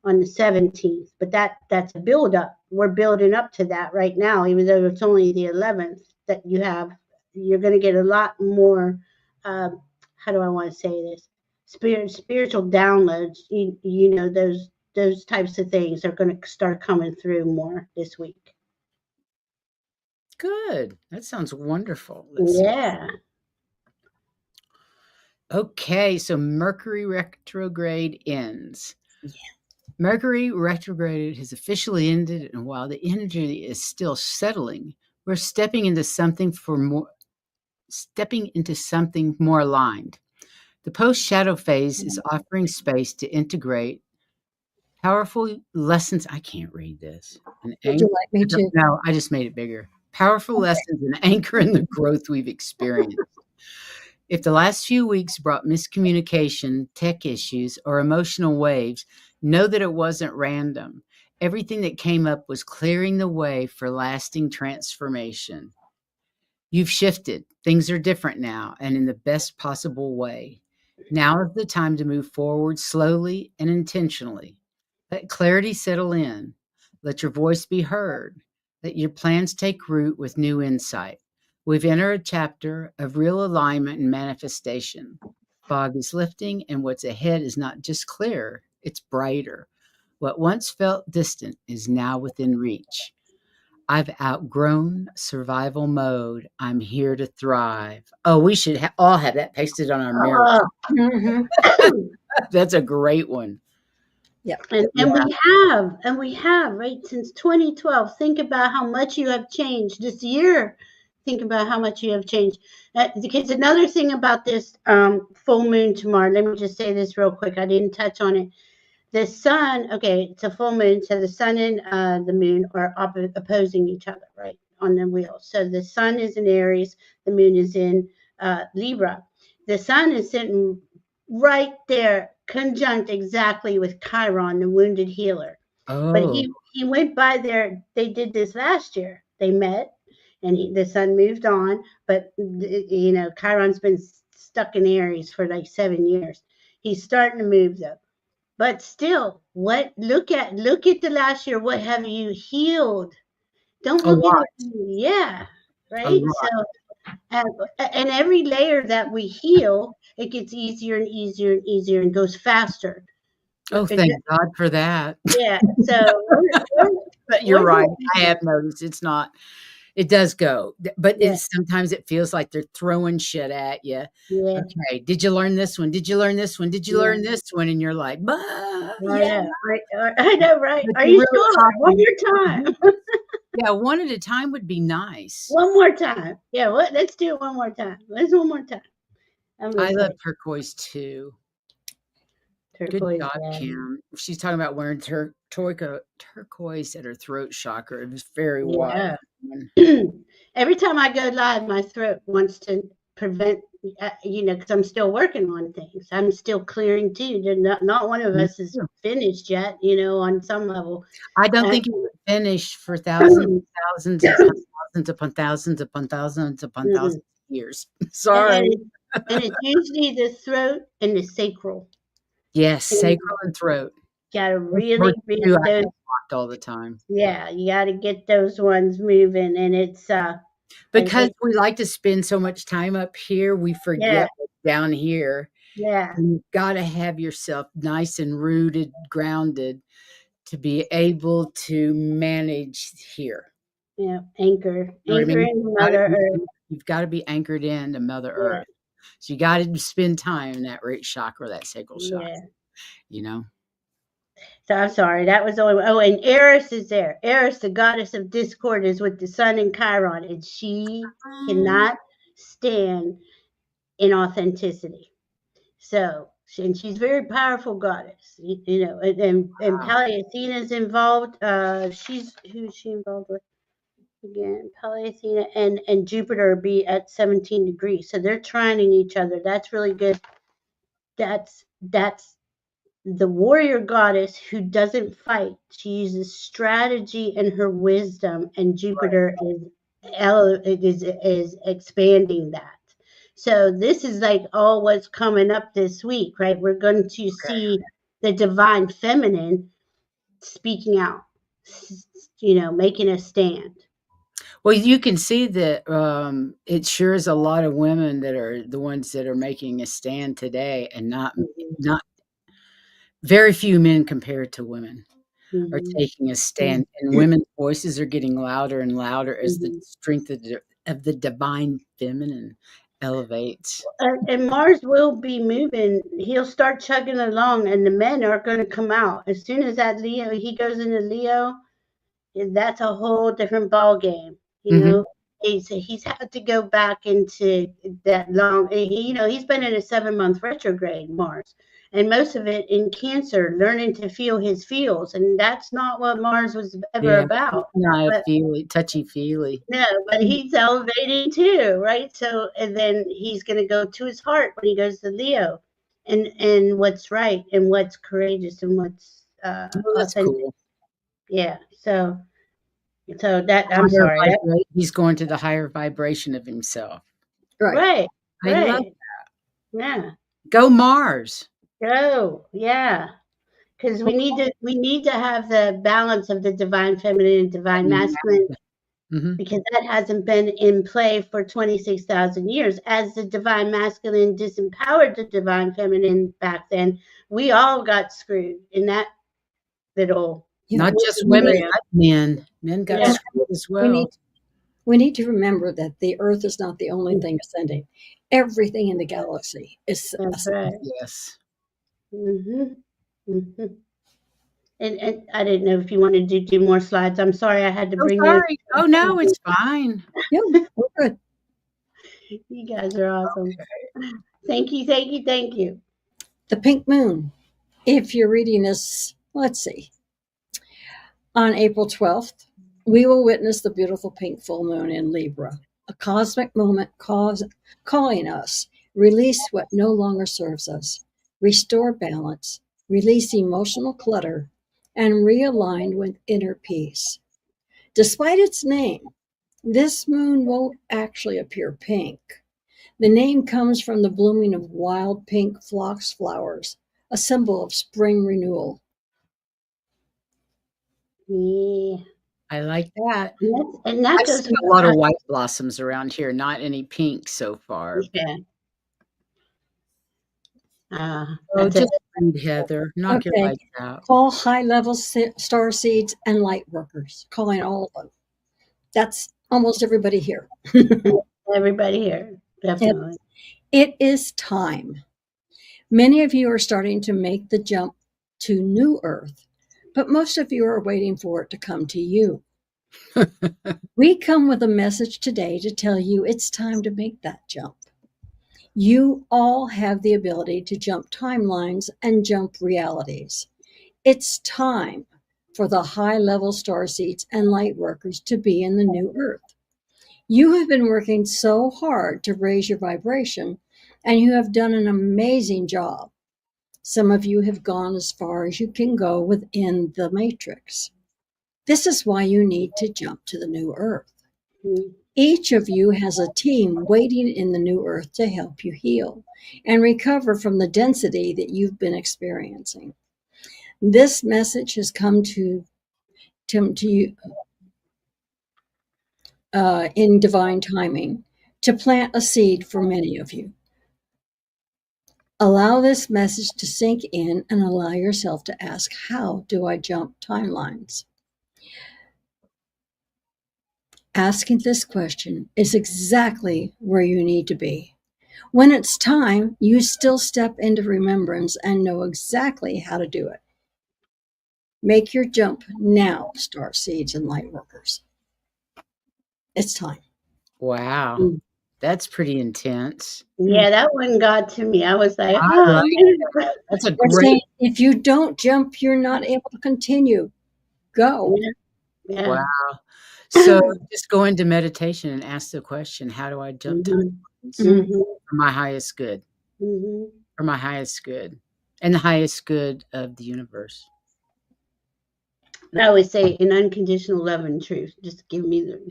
on the 17th. But that's a build up. We're building up to that right now, even though it's only the 11th that you're going to get a lot more. How do I want to say this? Spiritual downloads. You know those types of things are going to start coming through more this week. Good. That sounds wonderful. Let's see. Yeah. Okay, so Mercury retrograde ends. Mercury retrograde has officially ended, and while the energy is still settling, we're stepping into something more aligned. The post shadow phase is offering space to integrate Powerful lessons. I can't read this. Would you like me to? No, I just made it bigger. Powerful lessons and anchor in the growth we've experienced. If the last few weeks brought miscommunication, tech issues, or emotional waves, know that it wasn't random. Everything that came up was clearing the way for lasting transformation. You've shifted. Things are different now and in the best possible way. Now is the time to move forward slowly and intentionally. Let clarity settle in. Let your voice be heard. Let your plans take root with new insight. We've entered a chapter of real alignment and manifestation. Fog is lifting, and what's ahead is not just clearer, it's brighter. What once felt distant is now within reach. I've outgrown survival mode. I'm here to thrive. Oh, we should all have that pasted on our mirror. Mhm. That's a great one. Yeah. And we have, right, since 2012. Think about how much you have changed this year. Think about how much you have changed. Because another thing about this full moon tomorrow, let me just say this real quick. I didn't touch on it. The sun, okay, it's a full moon, so the sun and the moon are opposing each other, right, on the wheel. So the sun is in Aries, the moon is in Libra. The sun is sitting right there, conjunct exactly with Chiron, the wounded healer. But Oh, he went by there. They did this last year. They met, and the sun moved on. But Chiron's been stuck in Aries for like 7 years. He's starting to move though. But still, look at the last year. What have you healed? Don't a look at lot, it. Yeah, a right. lot. So and, and every layer that we heal, it gets easier and easier and easier and goes faster. Oh, thank God for that. Yeah. So But you're we're right. doing I have noticed it's not. It does go, but yeah, sometimes it feels like they're throwing shit at you. yeah, Okay, did you learn this one? Did you learn this one? Did you yeah. learn this one? And you're like, I yeah. know, right? I know, right? But Are you're you really sure? One talking. more time. Yeah, one at a time would be nice. One more time. Yeah. What? Let's do it one more time. Let's one more time. I'm I love listening. turquoise too. Good Turquoise. job, Yeah. Kim. She's talking about wearing turquoise at her throat chakra. It was very wise. Yeah. Every time I go live, my throat wants to prevent, because I'm still working on things. I'm still clearing too. Not one of Me us is too. finished yet, on some level. I don't And, think it would finish for thousands, thousands upon thousands upon thousands upon thousands upon thousands mm-mm. of years. and, Sorry. and, it, and it's usually the throat and the sacral. Yes, And sacral and throat. you gotta Those really first get two I those. get blocked all the time. Yeah, you gotta get those ones moving. And it's, Because we like to spend so much time up here, we yeah, forget what's down here. yeah, And you've got to have yourself nice and rooted, grounded to be able to manage here. yeah. Anchor, You know what I mean? in Mother Earth. You've got to be anchored in to Mother Yeah, Earth. So you got to spend time in that root chakra, that sacral chakra, yeah. you know? So I'm sorry, that was only. Oh, and Eris is there. Eris, the goddess of discord, is with the sun and Chiron, and she cannot stand inauthenticity. So, and she's a very powerful goddess, and Pali Athena's involved. Who's she involved with? Again, Pali Athena and Jupiter be at 17 degrees, so they're trining each other. That's really good. That's the warrior goddess who doesn't fight. She uses strategy and her wisdom, and Jupiter is expanding that. So this is like all what's coming up this week, right? We're going to see the divine feminine speaking out, making a stand. Well, you can see that it sure is a lot of women that are the ones that are making a stand today, and Mhm, not very few men compared to women are mhm, taking a stand, and women's voices are getting louder and louder as the mhm. strength of the divine feminine elevates. And Mars will be moving. He'll start chugging along, and the men are going to come out as soon as that Leo. He goes into Leo. That's a whole different ball game. Mhm. He's had to go back into that long. He's been in a 7-month retrograde Mars, and most of it in Cancer, learning to feel his feels, and that's not what Mars was ever Yeah, about. not But touchy-feely. no, but he's elevating too, right? So, and then he's going to go to his heart when he goes to Leo, and what's right and what's courageous and what's Oh, that's authentic. cool. Yeah. So that I'm sorry. That He's going to the higher vibration of himself. Right. right, I love right. Yeah. Go Mars. Go. Yeah. Because we need to have the balance of the divine feminine and divine masculine, Mhm. because that hasn't been in play for 26,000 years. As the divine masculine disempowered the divine feminine back then, we all got screwed in that little You Not know, just we women, need, area. but men. Men got Yeah, screwed as we well. need we need to remember that the Earth is not the only thing ascending. Everything in the galaxy is that's ascending. right. Yes. hmm hmm and I didn't know if you wanted to do more slides. I'm sorry I had to Oh, bring those. sorry. Oh, no, it's fine. Yeah, we're good. You guys are awesome. Thank you, thank you, thank you. The pink moon. If you're reading this, let's see, on April 12th, we will witness the beautiful pink full moon in Libra, a cosmic moment calling us release what no longer serves us, restore balance, release emotional clutter, and realign with inner peace. Despite its name, this moon won't actually appear pink. The name comes from the blooming of wild pink phlox flowers, a symbol of spring renewal. Yeah. I like that. And that I've goes seen a lot of white blossoms around here, not any pink so far. yeah. Oh, That's it. just read, Heather. Knock your Okay, lights out. call high level star seeds and light workers, calling all of them. That's almost everybody here. Everybody here, definitely. It is time. Many of you are starting to make the jump to New Earth, but most of you are waiting for it to come to you. We come with a message today to tell you it's time to make that jump. You all have the ability to jump timelines and jump realities. It's time for the high level star seeds and light workers to be in the new earth. You have been working so hard to raise your vibration, and you have done an amazing job. Some of you have gone as far as you can go within the matrix. This is why you need to jump to the new earth. Mhm. Each of you has a team waiting in the new earth to help you heal and recover from the density that you've been experiencing. This message has come to you in divine timing to plant a seed for many of you. Allow this message to sink in and allow yourself to ask, how do I jump timelines? Asking this question is exactly where you need to be. When it's time, you still step into remembrance and know exactly how to do it. Make your jump now, star seeds and light workers. It's time. Wow. Mm. That's pretty intense. Yeah, that one got to me. I was like, I oh, like that. That's a We're great saying if you don't jump, you're not able to continue. Go. yeah. wow. So just go into meditation and ask the question, how do I jump Mhm. timelines Mhm. Mhm. for my highest good? Mhm. For my highest good and the highest good of the universe. I always say in unconditional love and truth. Just And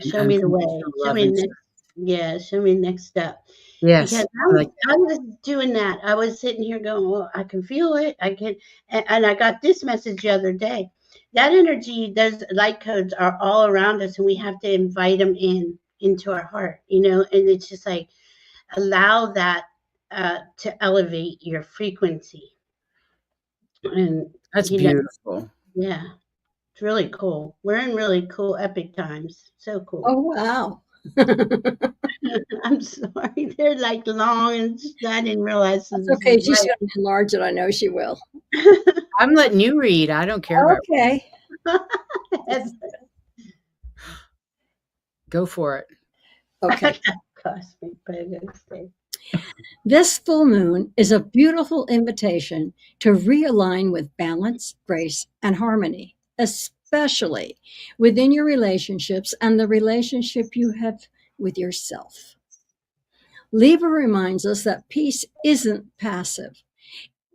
show me the way. unconditional Show love me and the next. Yeah, show me the next step. Because yes, I I was like I was doing that. I was sitting here going, well, I can feel it. I can, and I got this message the other day. That energy, those light codes are all around us, and we have to invite them into our heart. And it's just like allow that to elevate your frequency. And that's beautiful. yeah, it's really cool. We're in really cool, epic times. So cool. Oh, wow. I'm sorry, they're like long, and I didn't realize That's this okay. is She's going to enlarge it. I know she will. right. I'm letting you read. I don't care about Okay. go for it. Okay. Cosmic pregnancy. This full moon is a beautiful invitation to realign with balance, grace, and harmony, especially within your relationships and the relationship you have with yourself. Libra reminds us that peace isn't passive,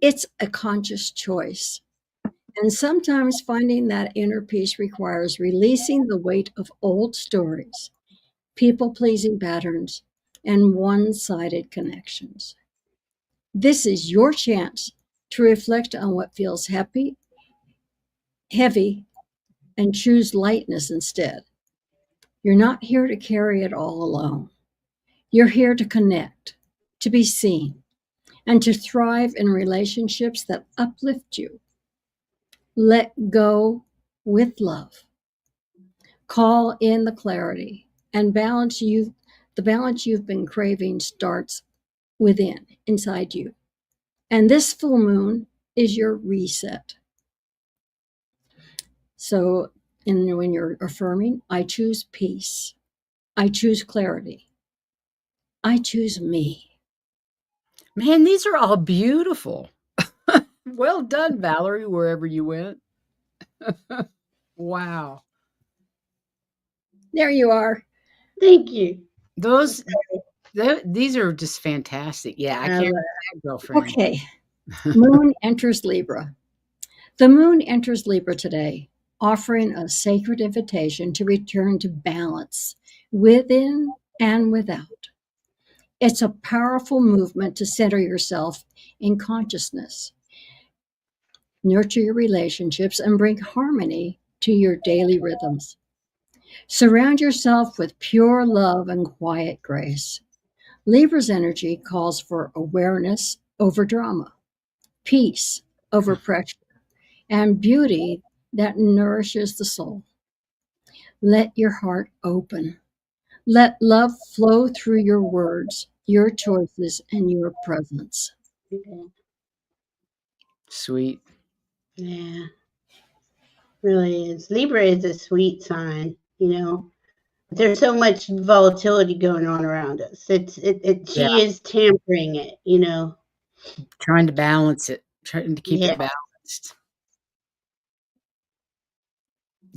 it's a conscious choice. And sometimes finding that inner peace requires releasing the weight of old stories, people pleasing patterns, and one sided connections. This is your chance to reflect on what feels heavy, and choose lightness instead. You're not here to carry it all alone. You're here to connect, to be seen, and to thrive in relationships that uplift you. Let go with love. Call in the clarity and balance you. The balance you've been craving starts within, inside you. And this full moon is your reset. So, when you're affirming, I choose peace. I choose clarity. I choose me. Man, these are all beautiful. Well done, Valerie, wherever you went. Wow. There you are. Thank you. Those these are just fantastic. Yeah, I I can't love that girlfriend. Okay. Moon enters Libra. The moon enters Libra today, offering a sacred invitation to return to balance within and without. It's a powerful movement to center yourself in consciousness, nurture your relationships, and bring harmony to your daily rhythms. Surround yourself with pure love and quiet grace. Libra's energy calls for awareness over drama, peace over pressure, and beauty that nourishes the soul. Let your heart open. Let love flow through your words, your choices, and your presence. it. Sweet. Yeah, really is. Libra is a sweet sign, you know. There's so much volatility going on around us. Yeah, She is tampering it, you know. trying to balance it, trying to keep Yeah. it balanced.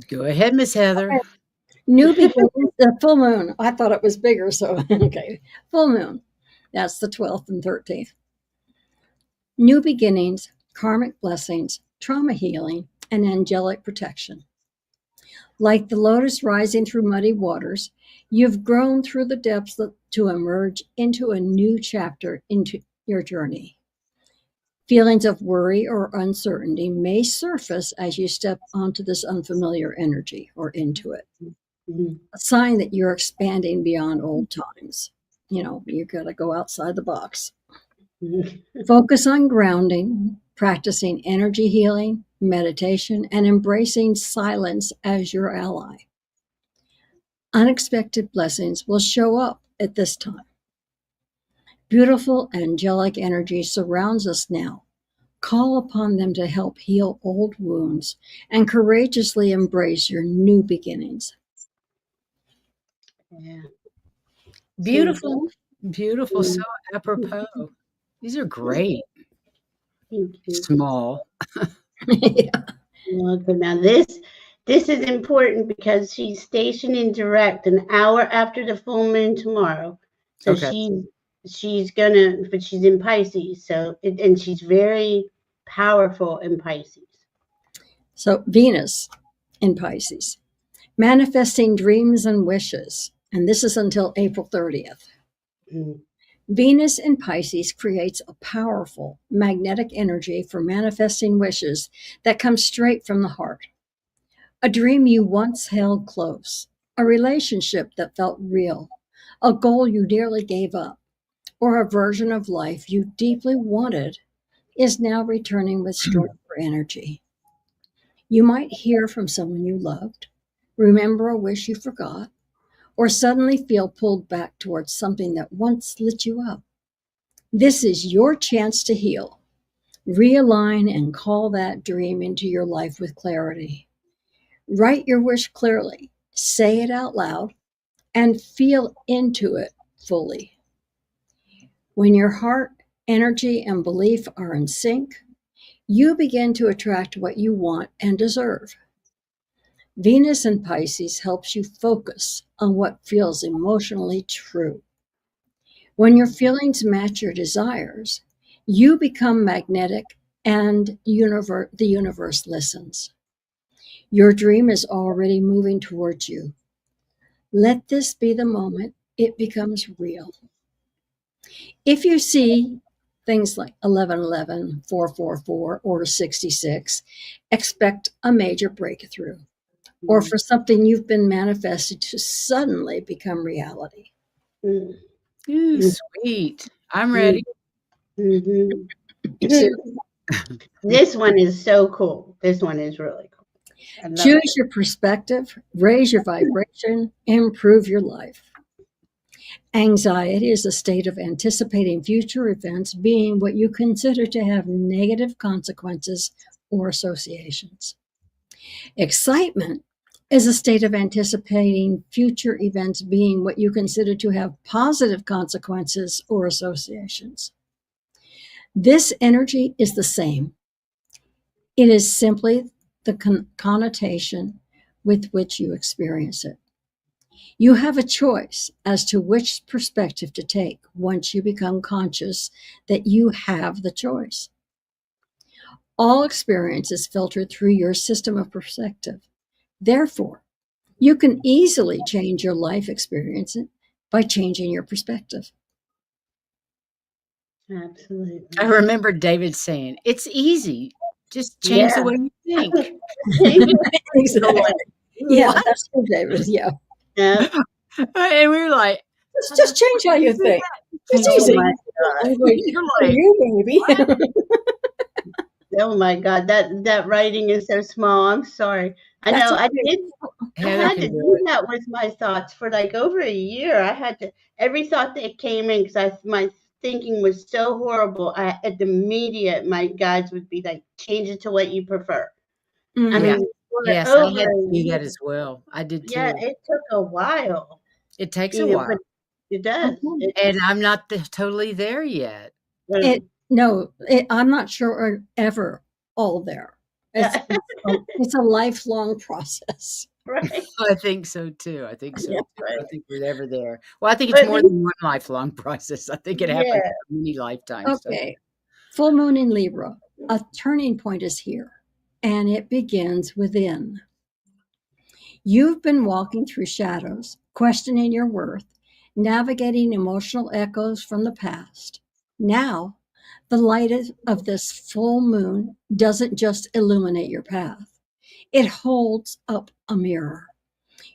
Go ahead, Miss Heather. New beginnings, the full moon. I thought it was bigger, so okay. Full moon. That's the 12th and 13th. New beginnings, karmic blessings, trauma healing, and angelic protection. Like the lotus rising through muddy waters, you've grown through the depths to emerge into a new chapter into your journey. Feelings of worry or uncertainty may surface as you step onto this unfamiliar energy or into it. Mhm. A sign that you're expanding beyond old times. You got to go outside the box. Mhm. Focus on grounding, practicing energy healing, meditation, and embracing silence as your ally. Unexpected blessings will show up at this time. Beautiful angelic energy surrounds us now. Call upon them to help heal old wounds and courageously embrace your new beginnings. Yeah. So, Beautiful, beautiful. So mm, apropos. These are great. thank you. Small. Yeah. Welcome. Now this is important because she's stationed in direct an hour after the full moon tomorrow. So Okay. she's gonna, but she's in Pisces. So and she's very powerful in Pisces. So, Venus in Pisces, manifesting dreams and wishes. And this is until April 30th. Mm. Venus in Pisces creates a powerful magnetic energy for manifesting wishes that come straight from the heart. A dream you once held close, a relationship that felt real, a goal you nearly gave up, or a version of life you deeply wanted is now returning with stronger energy. You might hear from someone you loved, remember a wish you forgot, or suddenly feel pulled back towards something that once lit you up. This is your chance to heal, realign, and call that dream into your life with clarity. Write your wish clearly, say it out loud, and feel into it fully. When your heart, energy, and belief are in sync, you begin to attract what you want and deserve. Venus in Pisces helps you focus on what feels emotionally true. When your feelings match your desires, you become magnetic and the universe listens. Your dream is already moving towards you. Let this be the moment it becomes real. If you see things like 1111, 444, or 66, expect a major breakthrough or for something you've been manifested to suddenly become reality. Mm. Ooh, sweet. I'm ready. Mhm. So This one is so cool. This one is really cool. I love choose it. your perspective, raise your vibration, improve your life. Anxiety is a state of anticipating future events being what you consider to have negative consequences or associations. Excitement is a state of anticipating future events being what you consider to have positive consequences or associations. This energy is the same. It is simply the connotation with which you experience it. You have a choice as to which perspective to take once you become conscious that you have the choice. All experience is filtered through your system of perspective. Therefore, you can easily change your life experience by changing your perspective. I Absolutely. remember David saying, "It's easy. Just change the Yeah. way you think." Exactly. Going, Yeah, What? that's good, David. Yeah. yeah. And we were like, "How Just the fuck change how do you you do think. that? It's Change Oh the way easy. my you God. I'm going, think." You're for like, you, "What?" baby. Oh my God. That writing is so small. I'm sorry. I That's know I okay. did I Heather had can to do do it. that with my thoughts for like over a year. I had to every thought that came in because my thinking was so horrible. I at the immediate my guides would be like, change it to what you prefer. I Yeah. Mhm. mean, for Yes, I over had to a do year. that as well. I did Yeah, too. it took a while, It takes a but while, it does. Mhm. It and I'm not totally there yet. It no, I'm not sure we're ever all there. It's a lifelong process. right, I think so too. I think so Yeah. too. I right. don't think we're never there. Well, I think it's But more than one lifelong process. I think it happens yeah, many lifetimes, doesn't Okay. it? Full moon in Libra. A turning point is here, and it begins within. You've been walking through shadows, questioning your worth, navigating emotional echoes from the past. Now, the light of this full moon doesn't just illuminate your path, it holds up a mirror.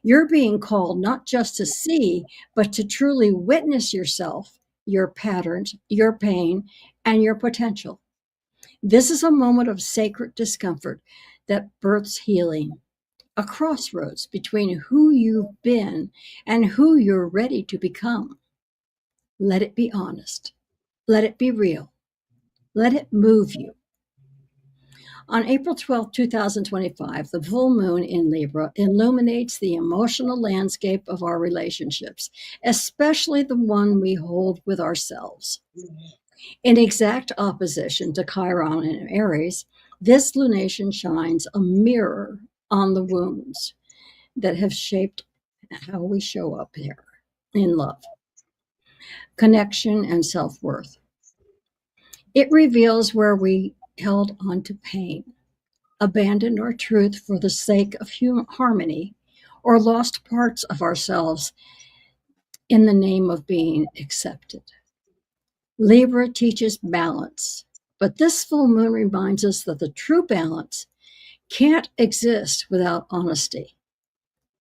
You're being called not just to see, but to truly witness yourself, your patterns, your pain, and your potential. This is a moment of sacred discomfort that births healing, a crossroads between who you've been and who you're ready to become. Let it be honest. Let it be real. Let it move you. On April 12th, 2025, the full moon in Libra illuminates the emotional landscape of our relationships, especially the one we hold with ourselves. In exact opposition to Chiron and Aries, this lunation shines a mirror on the wounds that have shaped how we show up here in love, connection, and self worth. It reveals where we held on to pain, abandoned our truth for the sake of harmony, or lost parts of ourselves in the name of being accepted. Libra teaches balance, but this full moon reminds us that the true balance can't exist without honesty.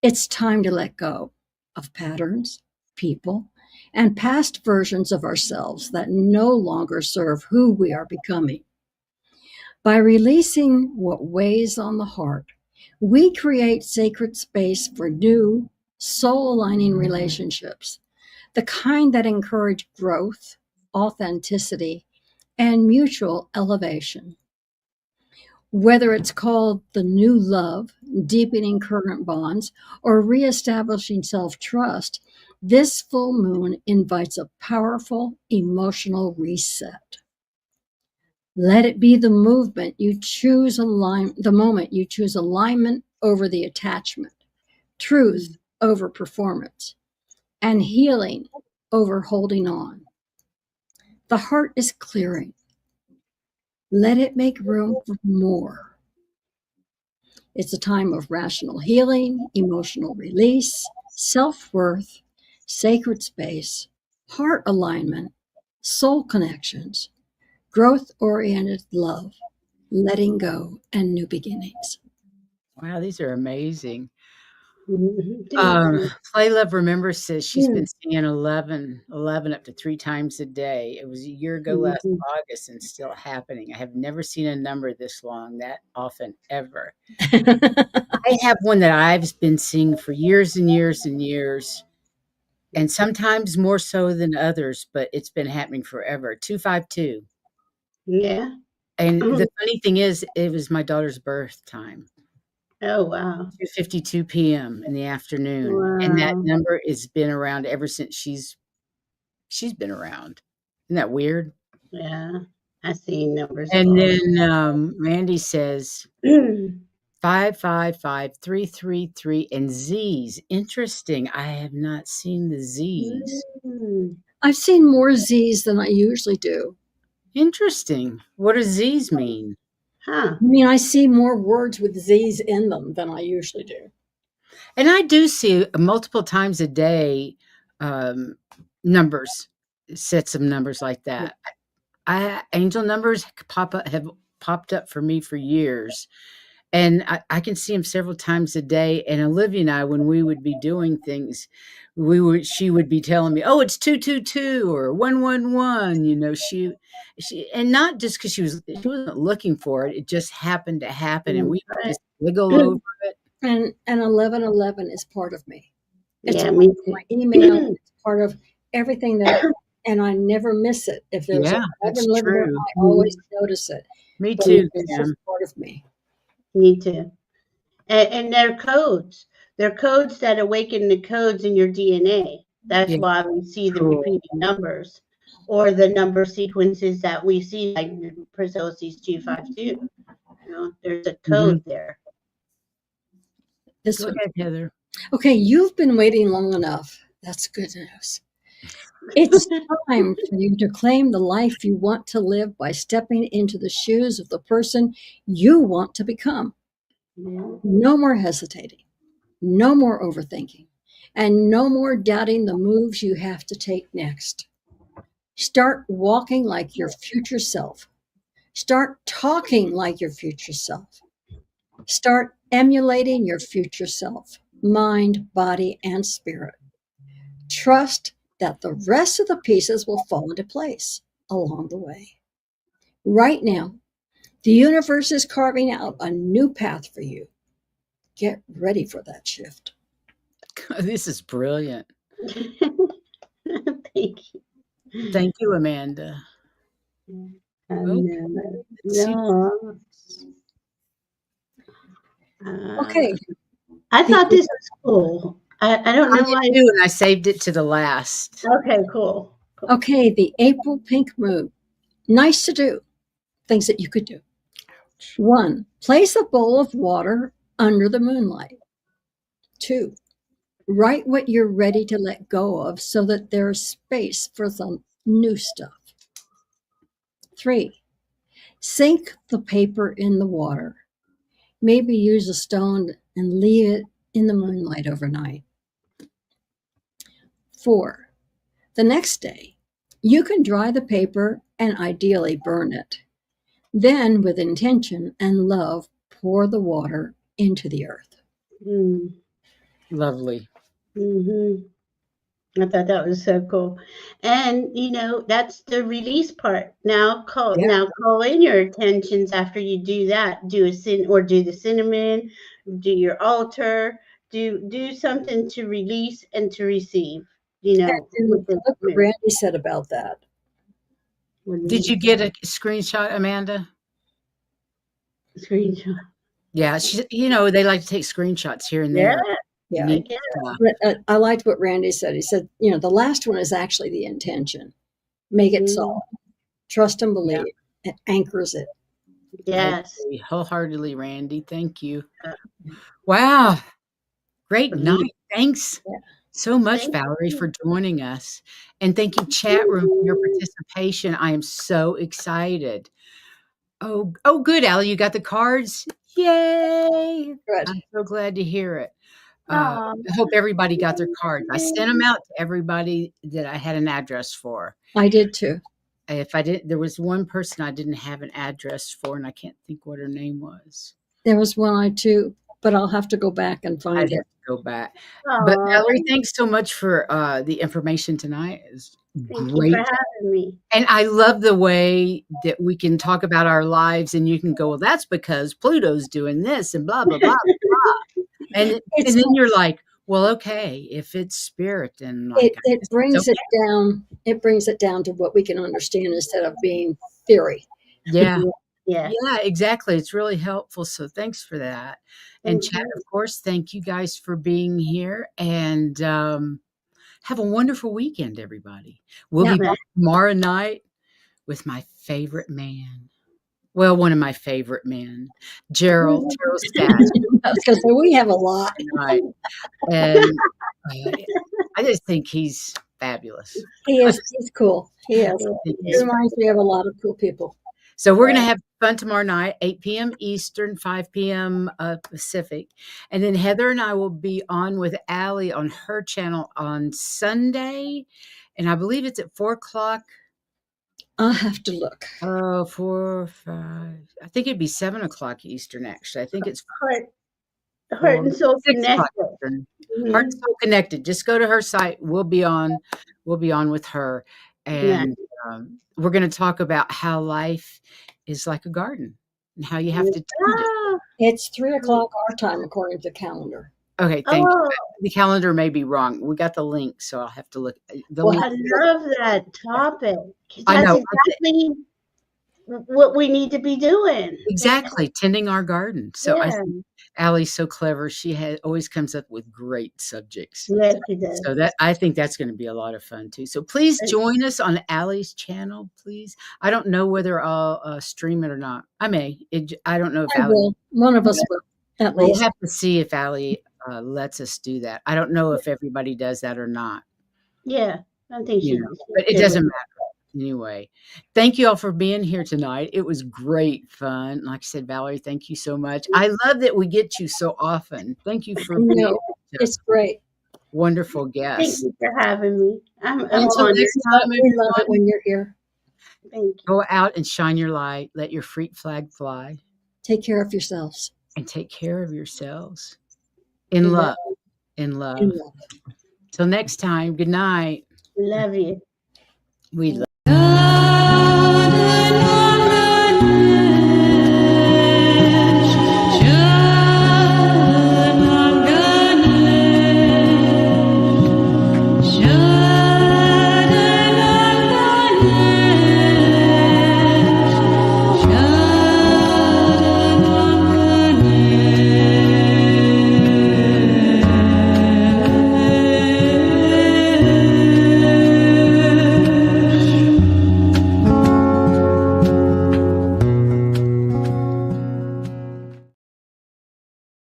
It's time to let go of patterns, people, and past versions of ourselves that no longer serve who we are becoming. By releasing what weighs on the heart, we create sacred space for new, soul aligning relationships, the kind that encourage growth, authenticity, and mutual elevation. Whether it's called the new love, deepening current bonds, or reestablishing self trust, This full moon invites a powerful emotional reset. Let it be the movement you choose the moment you choose alignment over the attachment, truth over performance, and healing over holding on. The heart is clearing. Let it make room for more. It's a time of rational healing, emotional release, self-worth, sacred space, heart alignment, soul connections, growth-oriented love, letting go, and new beginnings. Wow, these are amazing. Thank you. Play Love Remember says she's been Mm, seeing 11 up to 3 times a day. It was a year ago last mhm. August and still happening. I have never seen a number this long, that often, ever. I have one that I've been seeing for years and years and years, and sometimes more so than others, but it's been happening forever. 252. Yeah. And the funny thing is, it was my daughter's birth time. Oh, wow. 2:52 PM in the afternoon, and that Wow. number has been around ever since she's been around. Isn't that weird? Yeah. I see numbers And all then, Randy says the 555333 and Z's. Interesting. I have not seen the Z's. Mm. I've seen more Z's than I usually do. Interesting. What does Z's mean? Huh. I mean, I see more words with Z's in them than I usually do. And I do see multiple times a day, um, numbers, sets of numbers like that. Angel numbers have popped up for me for years, and I can see them several times a day. And Olivia and I, when we would be doing things, she would be telling me, "Oh, it's 222 or 111." You know, she, and not just because she wasn't looking for it; it just happened to happen, and we would Right. just wiggle over it. And 1111 is part of me. It's Yeah, part me of my email. It's part of everything that, and I never miss it. If there's a Yeah, that's 1111, true. I always notice it. Me But too, it's just Kim. part of me. Me too. And they're codes. They're codes that awaken the codes in your DNA. That's Yeah, why we see the cool. repeating numbers or the number sequences that we see, like Prisoci's 252. There's a Mhm. code there. This Go one. ahead, Heather. Okay, you've been waiting long enough. That's good news. It's time for you to claim the life you want to live by stepping into the shoes of the person you want to become. Yeah. No more hesitating, no more overthinking, and no more doubting the moves you have to take next. Start walking like your future self. Start talking like your future self. Start emulating your future self, mind, body, and spirit. Trust that the rest of the pieces will fall into place along the way. Right now, the universe is carving out a new path for you. Get ready for that shift. This is brilliant. Thank Thank you, Amanda. you. Okay, let's see. No. Uh, Okay, I the thought this was cool. I don't I know did why. too, and I saved it to the last. Okay, cool. Cool. okay, the April pink moon. Nice to do. Things that you could do. 1. Place a bowl of water under the moonlight. 2. Write what you're ready to let go of so that there's space for some new stuff. 3. Sink the paper in the water. Maybe use a stone and leave it in the moonlight overnight. 4. The next day, you can dry the paper and ideally burn it. Then, with intention and love, pour the water into the earth. Mm, Lovely. hmm I thought that was so cool. And that's the release part. Yeah. Now call in your intentions after you do that. Do the cinnamon, do your altar, do something to release and to receive, And with the look what moon. Randy said about that. What did Did he you get a screenshot, Amanda? screenshot? Yeah, they like to take screenshots here and Yeah. there. Yeah. Neat stuff. I liked what Randy said. He said, the last one is actually the intention. Make it solid. Trust and Yeah. believe. It anchors it. Yes. I agree wholeheartedly, Randy. Thank you. Wow. Great night. Thanks Yeah. so much, Thank Valerie, you. for joining us. And thank you, chat room, for your participation. I am so excited. Oh, good, Allie. You got the cards? Yay. Good. I'm so glad to hear it. Aw. I hope everybody got their cards. I sent them out to everybody that I had an address for. I did too. If I didn't, there was one person I didn't have an address for, and I can't think what her name was. There was one I too, but I'll have to go back and I'd find have it. to go back. Aw. But Valerie, thanks so much for the information tonight. It's Thank you great. for having me. And I love the way that we can talk about our lives and you can go, well, that's because Pluto's doing this and blah, blah, blah, blah. And then you're like, well, okay, if it's spirit, then like it brings it down. It brings it down to what we can understand instead of being theory. Yeah. Yeah. Yeah, exactly. It's really helpful. So thanks for that. And Thank chat, you. of course, thank you guys for being here. And have a wonderful weekend, everybody. We'll be back tomorrow night with my favorite man. Well, one of my favorite men, Gerald Stats. I was going to say, we have a lot. Tonight. And I just think he's fabulous. He is. He's cool. He is. He He reminds me of a lot of cool people. So we're going to have fun tomorrow night, 8 p.m. Eastern, 5 p.m. Pacific. And then Heather and I will be on with Allie on her channel on Sunday. And I believe it's at 4 o'clock. I'll have to look. 4, 5. I think it'd be 7 o'clock Eastern, actually. I think it's Heart and Soul 6 o'clock Connected. Eastern. Mhm. Heart and Soul Connected. Just go to her site. We'll be on with her. And we're going to talk about how life is like a garden and how you have to tend it. Ah. It's 3 o'clock our time, according to the calendar. Okay, thank you. Oh, The calendar may be wrong. We got the link, so I'll have to look. The well, link. I love that topic. 'Cause I that's know. exactly what we need to be doing. Exactly, tending our garden. So I Yeah. think Allie's so clever. She always comes up with great subjects. Yes, she does. So I think that's going to be a lot of fun too. So please join us on Allie's channel, please. I don't know whether I'll stream it or not. I may. I don't know if I Allie will. One of us will, at We'll least. have to see if Allie lets us do that. I don't know if everybody does that or not. Yeah, I think she does. But it doesn't matter. Anyway, thank you all for being here tonight. It was great fun. Like I said, Valerie, thank you so much. I love that we get you so often. Thank you for being It's great. Wonderful Thank guest. you for having me. I'm Until honored. next time, We love it when you're here. Thank you. go out and shine your light. Let your freak flag fly. Take care of yourselves. And take care of yourselves. In love. In love. In love. Till next time, good night. Love you. We love Shut